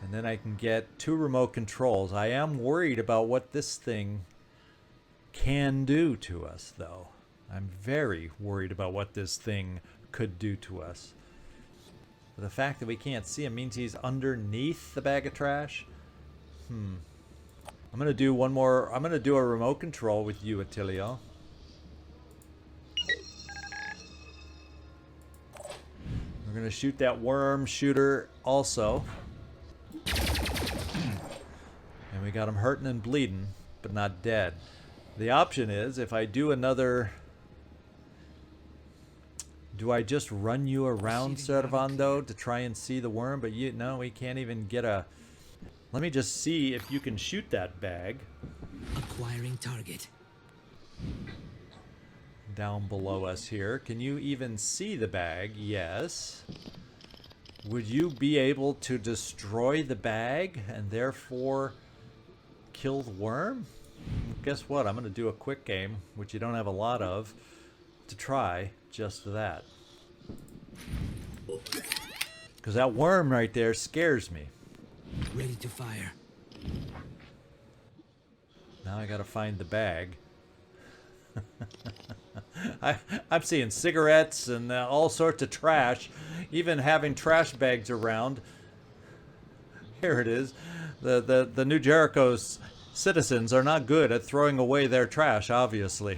And then I can get 2 remote controls. I am worried about what this thing can do to us, though. I'm very worried about what this thing could do to us. The fact that we can't see him means he's underneath the bag of trash. I'm gonna do one more. I'm gonna do a remote control with you, Attilio. We're gonna shoot that worm shooter also. And we got him hurting and bleeding, but not dead. The option is, if I do another... Do I just run you around, Servando, to try and see the worm? But no, we can't even get a... Let me just see if you can shoot that bag. Acquiring target. Down below us here. Can you even see the bag? Yes. Would you be able to destroy the bag and therefore kill the worm? Guess what? I'm going to do a quick game, which you don't have a lot of, to try just that. Because that worm right there scares me. Ready to fire. Now I got to find the bag. I'm seeing cigarettes and all sorts of trash, even having trash bags around. Here it is. The New Jericho's citizens are not good at throwing away their trash, obviously.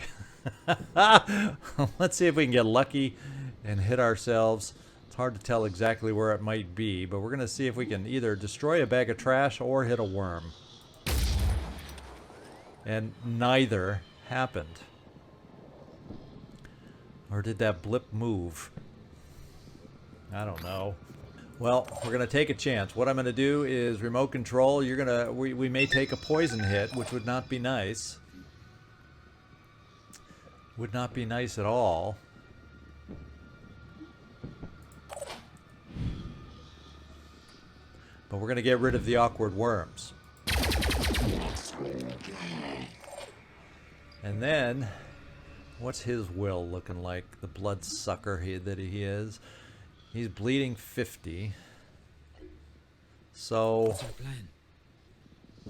Let's see if we can get lucky and hit ourselves. It's hard to tell exactly where it might be, but we're going to see if we can either destroy a bag of trash or hit a worm. And neither happened. Or did that blip move? I don't know. Well, we're going to take a chance. What I'm going to do is remote control. We may take a poison hit, which would not be nice. Would not be nice at all. But we're going to get rid of the awkward worms. And then, what's his will looking like? The bloodsucker that he is. He's bleeding 50. So, What's our plan?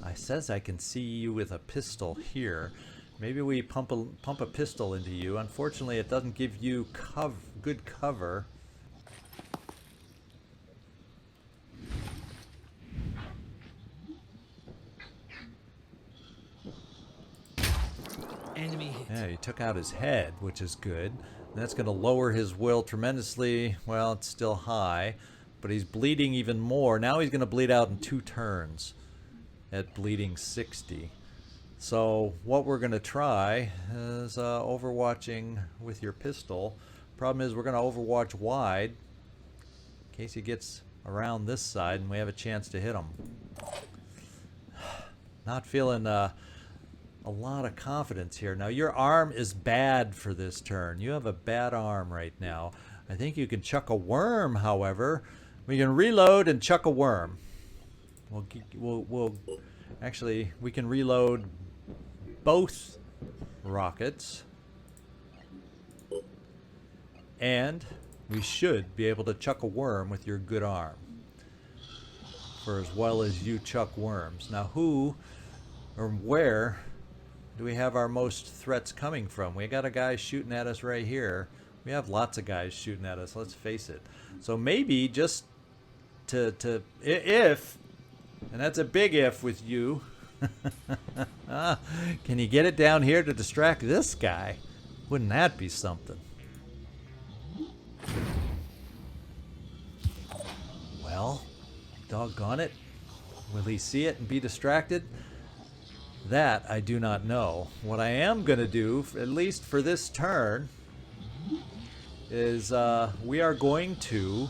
I says I can see you with a pistol here. Maybe we pump a pistol into you. Unfortunately, it doesn't give you good cover. Enemy hit. Yeah, he took out his head, which is good. And that's going to lower his will tremendously. Well, it's still high, but he's bleeding even more. Now he's going to bleed out in 2 turns at bleeding 60. So what we're going to try is overwatching with your pistol. Problem is we're going to overwatch wide in case he gets around this side and we have a chance to hit him. Not feeling a lot of confidence here. Now your arm is bad for this turn. You have a bad arm right now. I think you can chuck a worm, however. We can reload and chuck a worm. Actually, we can reload both rockets. And we should be able to chuck a worm with your good arm. For as well as you chuck worms. Now who or where do we have our most threats coming from? We got a guy shooting at us right here. We have lots of guys shooting at us, let's face it. So maybe just if, and that's a big if with you, can you get it down here to distract this guy? Wouldn't that be something? Well, doggone it. Will he see it and be distracted? That I do not know. What I am going to do, at least for this turn, is we are going to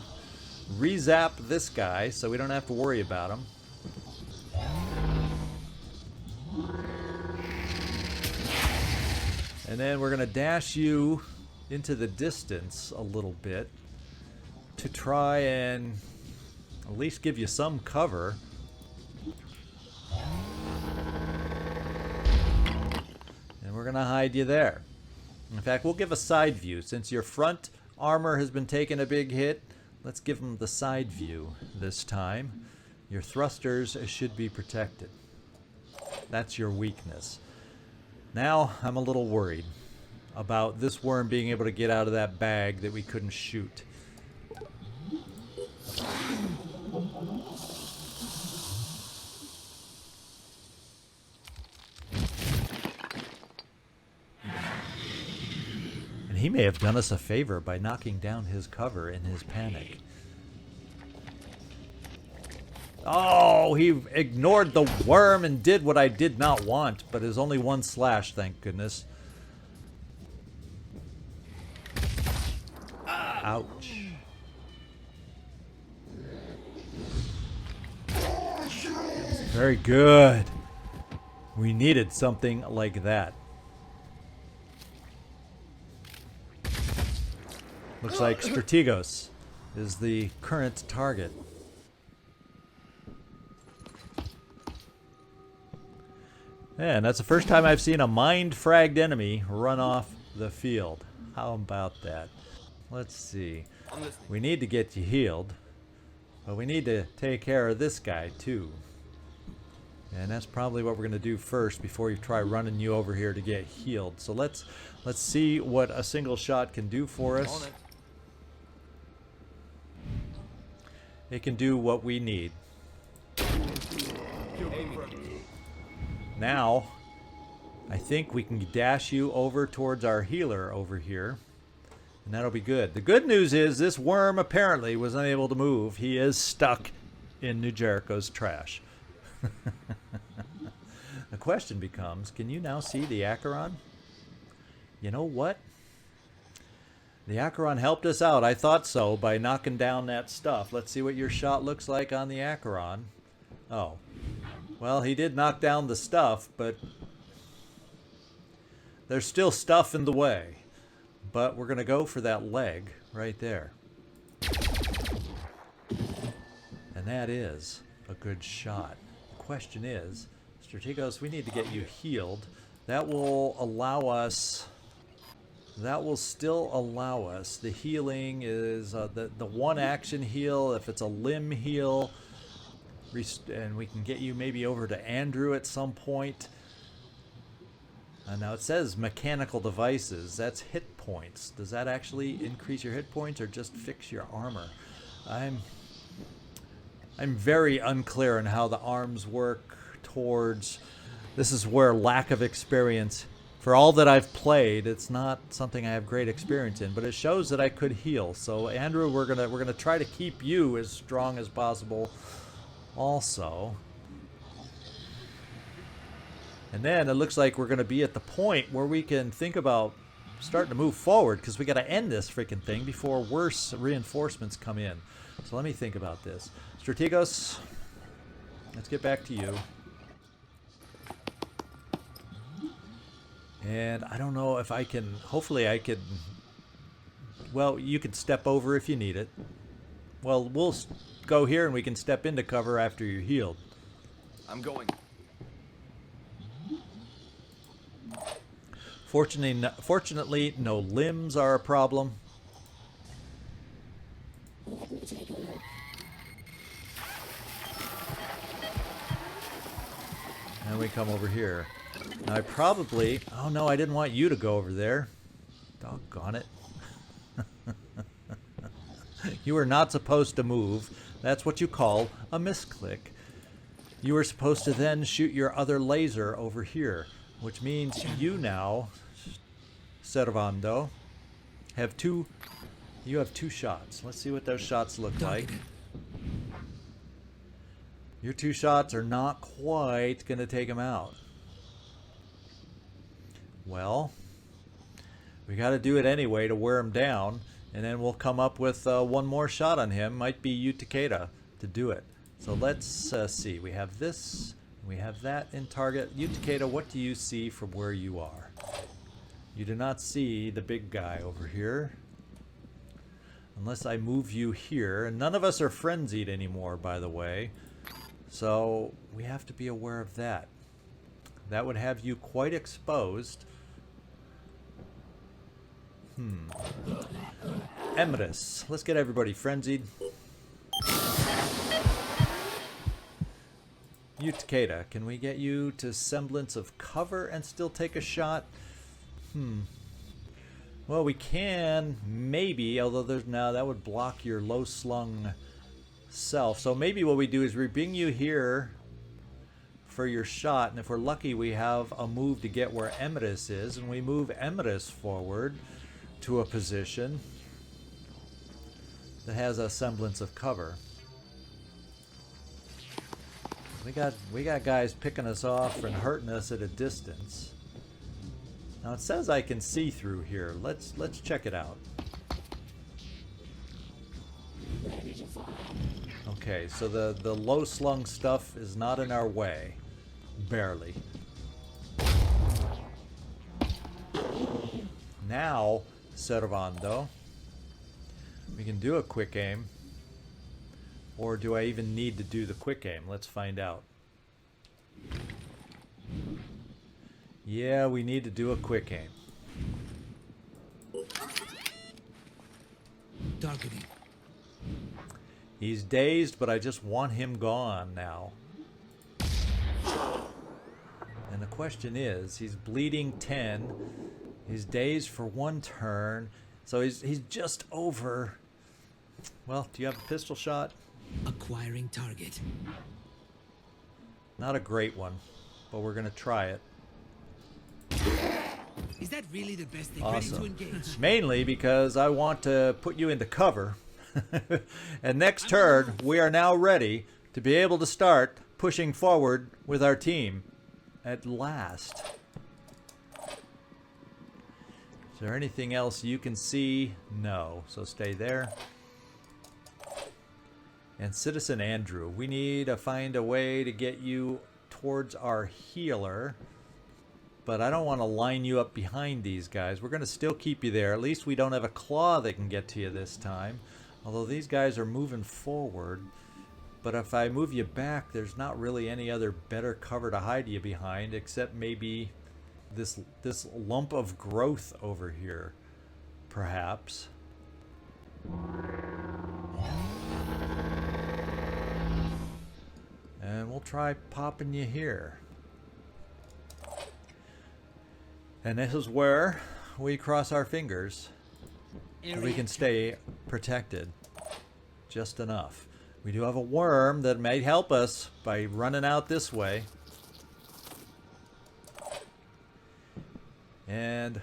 re-zap this guy so we don't have to worry about him. And then we're going to dash you into the distance a little bit to try and at least give you some cover. And we're going to hide you there. In fact, we'll give a side view. Since your front armor has been taking a big hit, let's give them the side view this time. Your thrusters should be protected. That's your weakness. Now, I'm a little worried about this worm being able to get out of that bag that we couldn't shoot. And he may have done us a favor by knocking down his cover in his panic. Oh, he ignored the worm and did what I did not want, but it was only one slash, thank goodness. Ouch. Very good. We needed something like that. Looks like Stealios is the current target. And that's the first time I've seen a mind-fragged enemy run off the field. How about that? Let's see. We need to get you healed, but we need to take care of this guy too. And that's probably what we're going to do first before we try running you over here to get healed. So let's see what a single shot can do for us. It can do what we need. Now, I think we can dash you over towards our healer over here, and that'll be good. The good news is this worm apparently was unable to move. He is stuck in New Jericho's trash. The question becomes, can you now see the Acheron? You know what? The Acheron helped us out. I thought so by knocking down that stuff. Let's see what your shot looks like on the Acheron. Oh. Well, he did knock down the stuff, but there's still stuff in the way. But we're going to go for that leg right there. And that is a good shot. The question is, Stealios, we need to get you healed. That will allow us... That will still allow us. The healing is the one action heal. If it's a limb heal... and we can get you maybe over to Andrew at some point. Now it says mechanical devices. That's hit points. Does that actually increase your hit points or just fix your armor? I'm very unclear on how the arms work towards... This is where lack of experience... For all that I've played, it's not something I have great experience in, but it shows that I could heal. So Andrew, we're gonna try to keep you as strong as possible. Also, and then it looks like we're going to be at the point where we can think about starting to move forward, because we got to end this freaking thing before worse reinforcements come in. So let me think about this. Stealios, let's get back to you. And I don't know if I can, hopefully I could, well, you can step over if you need it. Well, we'll go here and we can step into cover after you're healed. I'm going. Fortunately, no limbs are a problem. And we come over here. Now I probably... Oh no, I didn't want you to go over there. Doggone it. You were not supposed to move. That's what you call a misclick. You were supposed to then shoot your other laser over here, which means you now, Servando, have two... You have two shots. Let's see what those shots look like. Your two shots are not quite going to take him out. Well, we got to do it anyway to wear him down, and then we'll come up with one more shot on him. Might be you, Takeda, to do it. So let's see. We have this, we have that in target. You, Takeda, what do you see from where you are? You do not see the big guy over here. Unless I move you here. And none of us are frenzied anymore, by the way. So we have to be aware of that. That would have you quite exposed. Menace. Let's get everybody frenzied. You, Takeda, can we get you to semblance of cover and still take a shot? Well, we can, maybe, although there's now that would block your low slung self. So maybe what we do is we bring you here for your shot, and if we're lucky, we have a move to get where Menace is, and we move Menace forward to a position that has a semblance of cover. We got guys picking us off and hurting us at a distance. Now it says I can see through here. Let's check it out. Okay, so the low slung stuff is not in our way. Barely. Now, Servando, we can do a quick aim. Or do I even need to do the quick aim? Let's find out. Yeah, we need to do a quick aim. Targeting. He's dazed, but I just want him gone now. And the question is, he's bleeding 10. He's dazed for 1 turn. So he's just over. Well, do you have a pistol shot? Acquiring target. Not a great one, but we're going to try it. Is that really the best thing? Ready to Awesome. engage? Mainly because I want to put you into cover. And next turn, we are now ready to be able to start pushing forward with our team. At last. Is there anything else you can see? No. So stay there. And Citizen Andrew, we need to find a way to get you towards our healer. But I don't want to line you up behind these guys. We're going to still keep you there. At least we don't have a claw that can get to you this time. Although these guys are moving forward. But if I move you back, there's not really any other better cover to hide you behind. Except maybe this lump of growth over here. Perhaps. And we'll try popping you here. And this is where we cross our fingers and we can stay protected just enough. We do have a worm that may help us by running out this way. And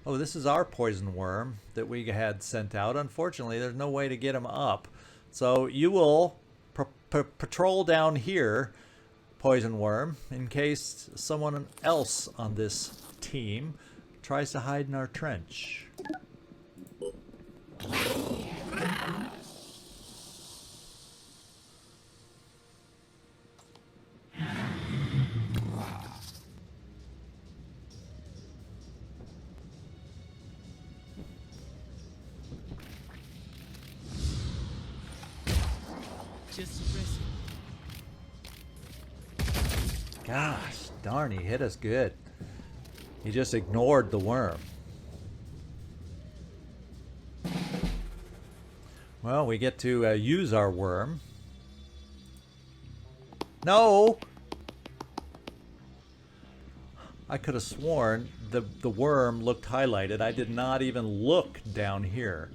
oh, this is our poison worm that we had sent out. Unfortunately, there's no way to get him up. So you will patrol down here, poison worm, in case someone else on this team tries to hide in our trench. Just suppressing. Gosh darn, he hit us good. He just ignored the worm. Well, we get to use our worm. No! I could have sworn the worm looked highlighted. I did not even look down here.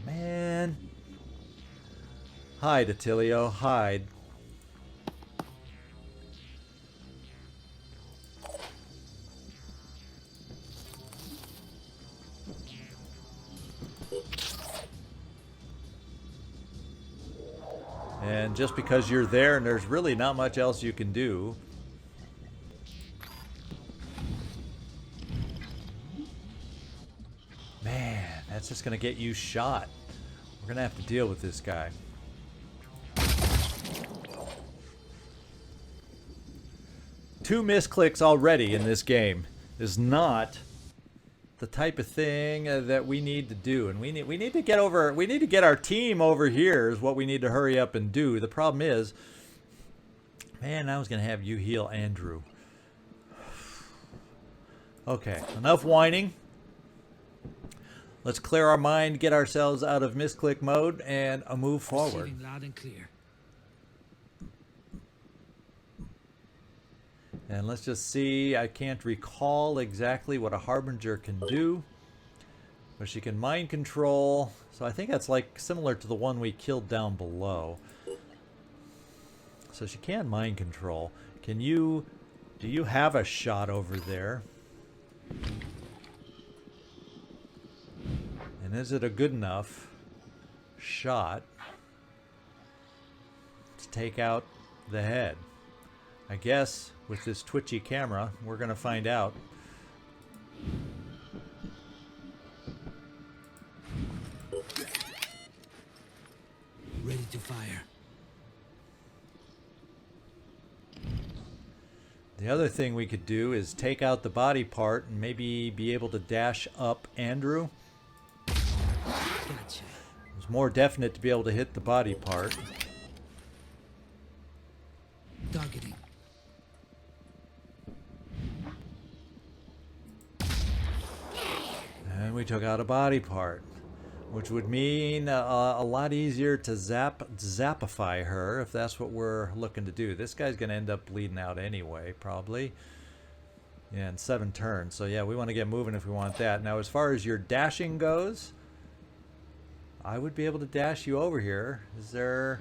Man. Hide, Attilio, hide. And just because you're there and there's really not much else you can do. Man, that's just going to get you shot. We're going to have to deal with this guy. Two misclicks already in this game. is not the type of thing that we need to do. And we need to get our team over here is what we need to hurry up and do. The problem is, man, I was going to have you heal Andrew. Okay, enough whining. Let's clear our mind, get ourselves out of misclick mode, and move forward. Receiving loud and clear. And let's just see, I can't recall exactly what a Harbinger can do. But she can mind control. So I think that's like similar to the one we killed down below. So she can mind control. Can you... Do you have a shot over there? And is it a good enough shot to take out the head? I guess with this twitchy camera, we're going to find out. Ready to fire. The other thing we could do is take out the body part and maybe be able to dash up Andrew. Gotcha. It's more definite to be able to hit the body part. Targeting. And we took out a body part, which would mean a lot easier to zapify her if that's what we're looking to do. This guy's going to end up bleeding out anyway, probably. Yeah, in 7 turns. So yeah, we want to get moving if we want that. Now, as far as your dashing goes, I would be able to dash you over here. Is there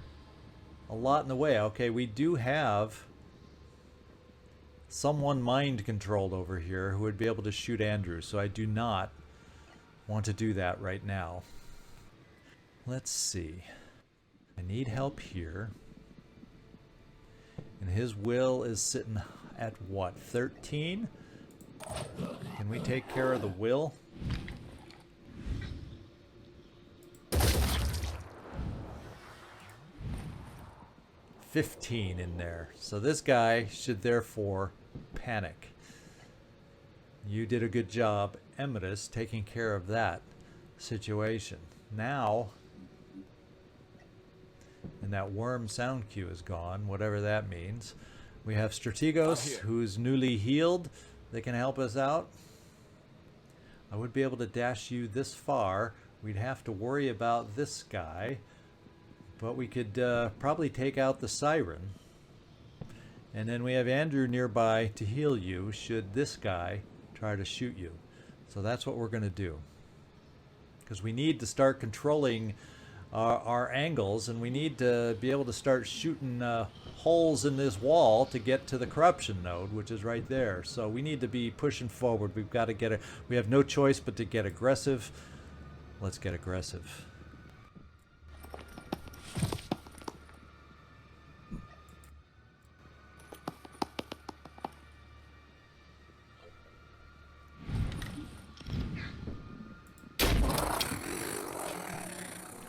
a lot in the way? Okay, we do have someone mind controlled over here who would be able to shoot Andrew, so I do not want to do that right now. Let's see. I need help here. And his will is sitting at what, 13? Can we take care of the will? $15 in there. So this guy should therefore panic. You did a good job, Emeritus, taking care of that situation. Now, and that worm sound cue is gone, whatever that means. We have Strategos, who's newly healed. They can help us out. I would be able to dash you this far. We'd have to worry about this guy. But we could probably take out the Siren. And then we have Andrew nearby to heal you should this guy try to shoot you. So that's what we're going to do. Because we need to start controlling our angles, and we need to be able to start shooting holes in this wall to get to the corruption node, which is right there. So we need to be pushing forward. We've got to get it. We have no choice but to get aggressive. Let's get aggressive.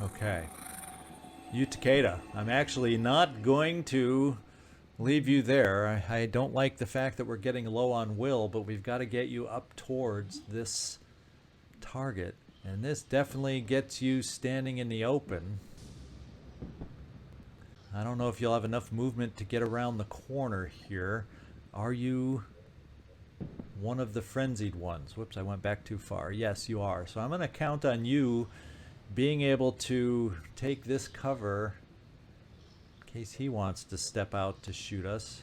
Okay. You Takeda, I'm actually not going to leave you there. I don't like the fact that we're getting low on will, but we've got to get you up towards this target. And this definitely gets you standing in the open. I don't know if you'll have enough movement to get around the corner here. Are you one of the frenzied ones? Whoops, I went back too far. Yes, you are. So I'm going to count on you being able to take this cover in case he wants to step out to shoot us.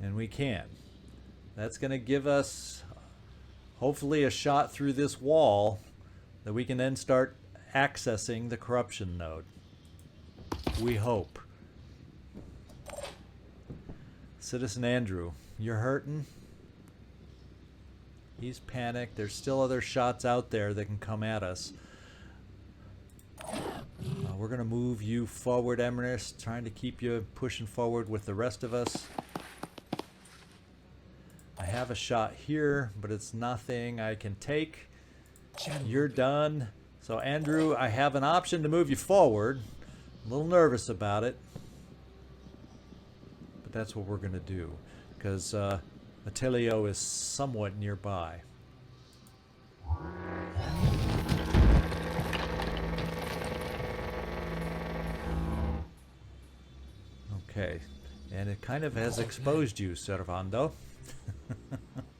And we can. That's going to give us hopefully a shot through this wall that we can then start accessing the corruption node. We hope. Citizen Andrew, you're hurting? He's panicked. There's still other shots out there that can come at us. We're going to move you forward, Emeritus, trying to keep you pushing forward with the rest of us. I have a shot here, but it's nothing I can take. You're done. So, Andrew, I have an option to move you forward, A little nervous about it. But that's what we're going to do. Because Attilio is somewhat nearby. Okay. And it kind of has exposed you, Servando.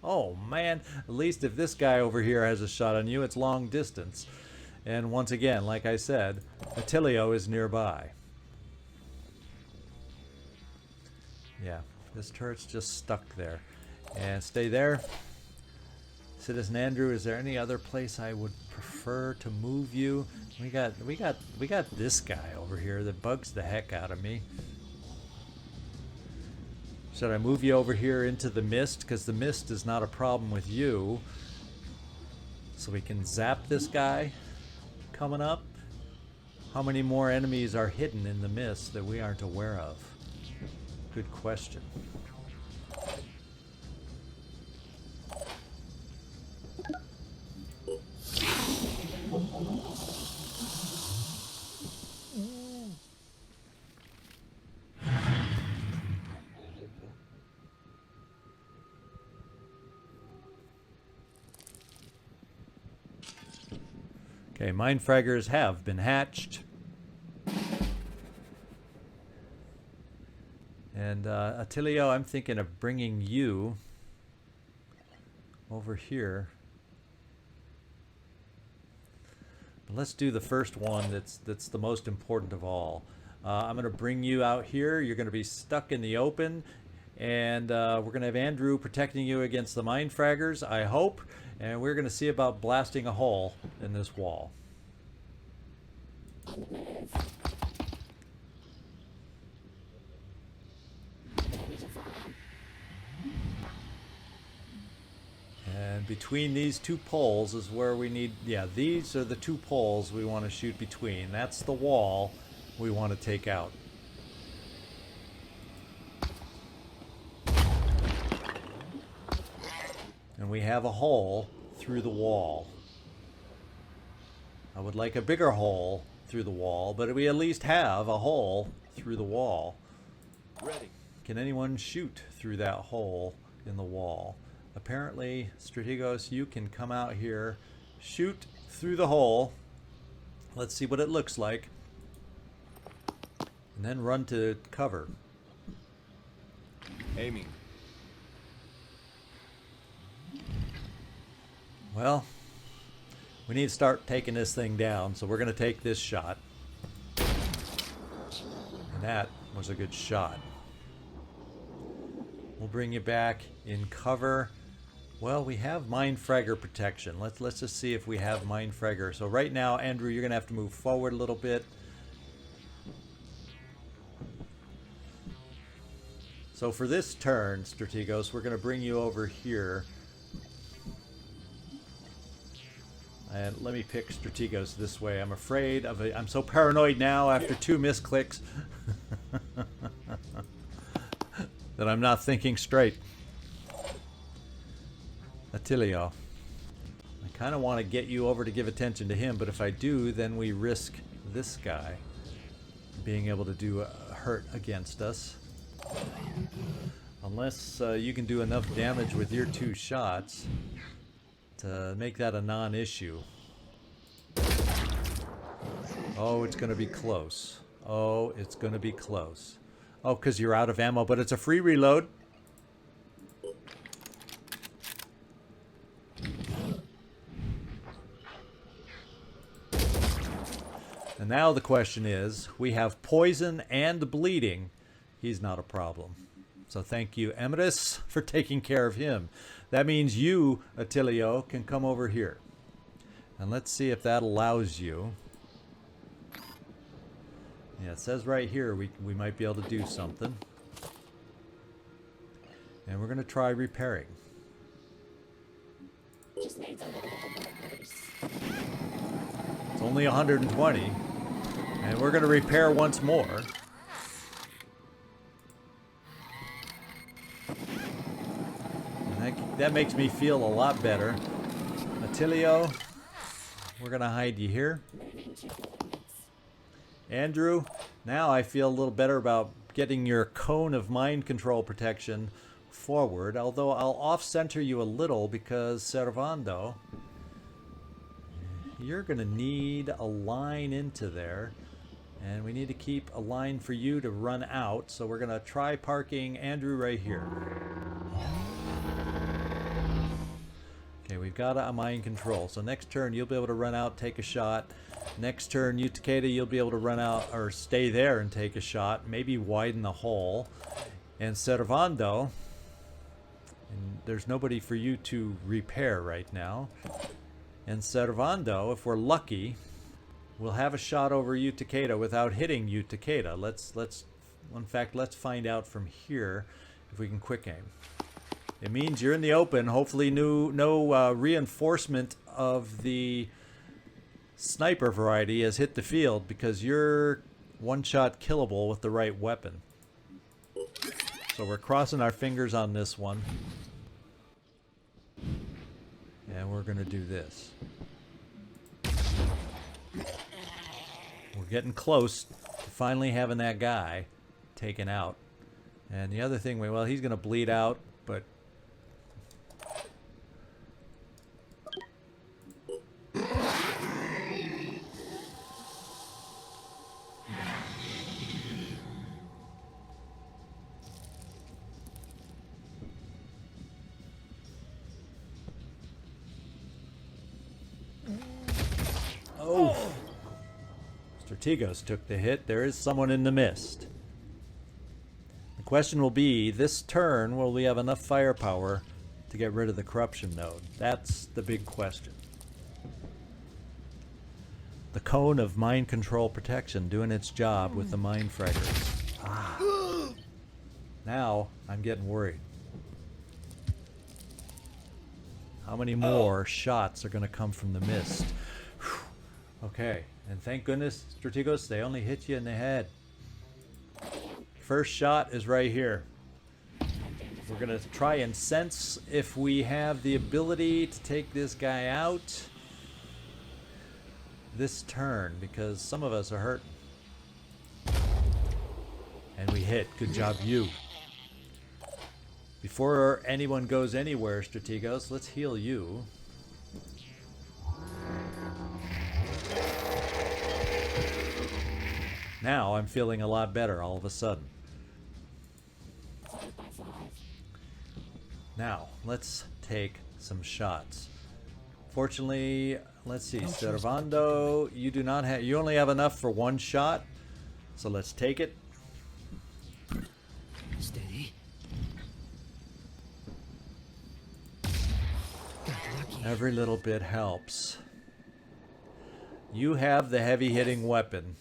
Oh, man. At least if this guy over here has a shot on you, it's long distance. And once again, like I said, Attilio is nearby. Yeah, this turret's just stuck there. And stay there. Citizen Andrew, is there any other place I would prefer to move you? We got this guy over here that bugs the heck out of me. Should I move you over here into the mist? Because the mist is not a problem with you. So we can zap this guy coming up. How many more enemies are hidden in the mist that we aren't aware of? Good question. Okay, mine fraggers have been hatched. And Attilio, I'm thinking of bringing you over here. But let's do the first one that's the most important of all. I'm going to bring you out here. You're going to be stuck in the open. And we're going to have Andrew protecting you against the mine fraggers, I hope. And we're going to see about blasting a hole in this wall. And between these two poles is where we need... Yeah, these are the two poles we want to shoot between. That's the wall we want to take out. And we have a hole through the wall. I would like a bigger hole through the wall, but we at least have a hole through the wall. Ready. Can anyone shoot through that hole in the wall? Apparently, Strategos, you can come out here, shoot through the hole. Let's see what it looks like. And then run to cover. Aiming. Well, we need to start taking this thing down, so we're going to take this shot. And that was a good shot. We'll bring you back in cover. Well, we have mine fragger protection. Let's just see if we have mine fragger. So right now, Andrew, you're going to have to move forward a little bit. So for this turn, Strategos, we're going to bring you over here. And let me pick Strategos this way. I'm afraid of it. I'm so paranoid now after 2 misclicks that I'm not thinking straight. Attilio. I kind of want to get you over to give attention to him, but if I do, then we risk this guy being able to do hurt against us. Unless you can do enough damage with your 2 shots to make that a non-issue. Oh, it's going to be close. Oh, it's going to be close. Oh, because you're out of ammo, but it's a free reload. And now the question is, we have poison and bleeding. He's not a problem. So thank you, Emeritus, for taking care of him. That means you, Attilio, can come over here. And let's see if that allows you. Yeah, it says right here we might be able to do something. And we're going to try repairing. It's only 120. And we're going to repair once more. And that makes me feel a lot better. Attilio, we're going to hide you here. Andrew, now I feel a little better about getting your cone of mind control protection forward, although I'll off-center you a little because, Servando, you're going to need a line into there, and we need to keep a line for you to run out, so we're going to try parking Andrew right here. Okay, we've got a mind control, so next turn you'll be able to run out, take a shot. Next turn, you, Takeda, you'll be able to run out or stay there and take a shot, maybe widen the hole. And Servando, and there's nobody for you to repair right now. And Servando, if we're lucky, we'll have a shot over you, Takeda, without hitting you, Takeda. In fact, let's find out from here if we can quick aim. It means you're in the open. Hopefully, no reinforcement of the sniper variety has hit the field because you're one-shot killable with the right weapon. So we're crossing our fingers on this one. And we're going to do this. We're getting close to finally having that guy taken out. And the other thing, well, he's going to bleed out, but Strategos took the hit. There is someone in the mist. The question will be, this turn, will we have enough firepower to get rid of the corruption node? That's the big question. The cone of mind control protection doing its job with the mind fraggers. Now I'm getting worried. How many more shots are going to come from the mist? Okay, and thank goodness, Strategos, they only hit you in the head. First shot is right here. We're going to try and sense if we have the ability to take this guy out this turn, because some of us are hurting. And we hit. Good job, you. Before anyone goes anywhere, Strategos, let's heal you. Now I'm feeling a lot better all of a sudden. Now, let's take some shots. Fortunately, let's see, Servando, you do not have, you only have enough for one shot, so let's take it. Steady. Every little bit helps. You have the heavy hitting weapon.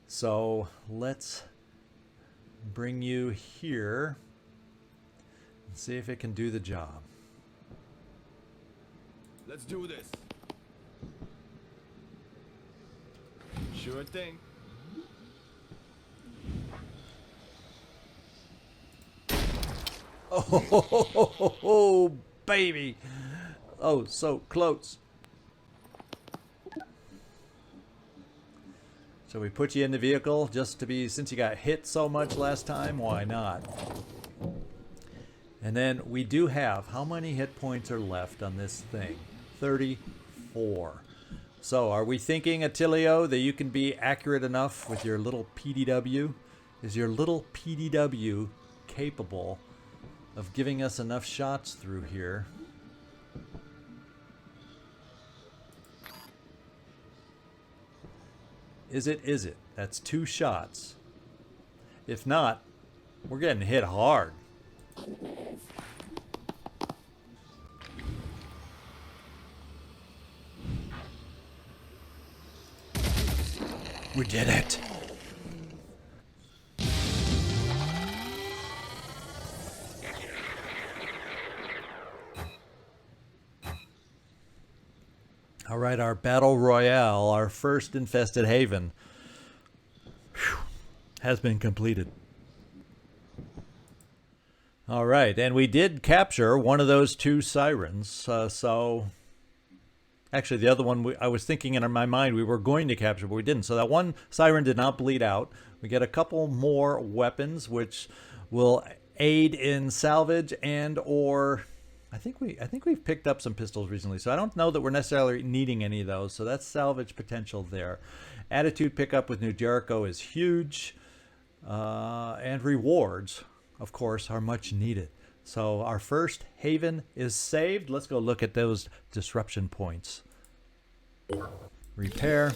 So let's bring you here and see if it can do the job. Let's do this. Sure thing. Oh, baby. Oh, so close. So we put you in the vehicle just to be, since you got hit so much last time, why not? And then we do have, how many hit points are left on this thing? 34. So are we thinking, Attilio, that you can be accurate enough with your little PDW? Is your little PDW capable of giving us enough shots through here? Is it? Is it? That's 2 shots. If not, we're getting hit hard. We did it. All right, our battle royale, our first infested haven, has been completed. All right, and we did capture one of those 2 sirens, so Actually, the other one I was thinking in my mind we were going to capture, but we didn't. So that one siren did not bleed out. We get a couple more weapons, which will aid in salvage and or I think we've picked up some pistols recently, so I don't know that we're necessarily needing any of those. So that's salvage potential there. Attitude pickup with New Jericho is huge, and rewards, of course, are much needed. So our first haven is saved. Let's go look at those disruption points. Repair.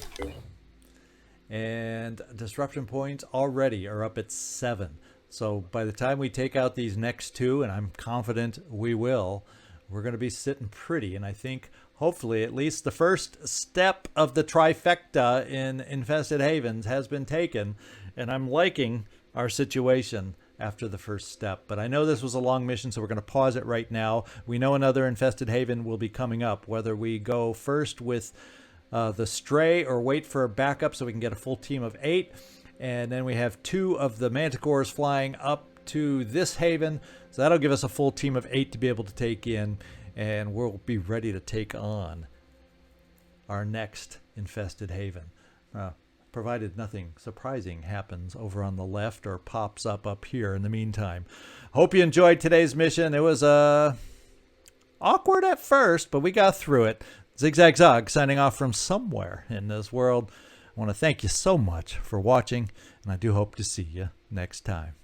And disruption points already are up at 7. So by the time we take out these next 2, and I'm confident we will, we're going to be sitting pretty. And I think hopefully at least the first step of the trifecta in Infested Havens has been taken. And I'm liking our situation after the first step. But I know this was a long mission, so we're going to pause it right now. We know another Infested Haven will be coming up, whether we go first with the Stray or wait for a backup so we can get a full team of 8. And then we have 2 of the Manticores flying up to this haven. So that'll give us a full team of 8 to be able to take in. And we'll be ready to take on our next Infested Haven. Provided nothing surprising happens over on the left or pops up here in the meantime. Hope you enjoyed today's mission. It was awkward at first, but we got through it. Zigzag Zog signing off from somewhere in this world. I want to thank you so much for watching, and I do hope to see you next time.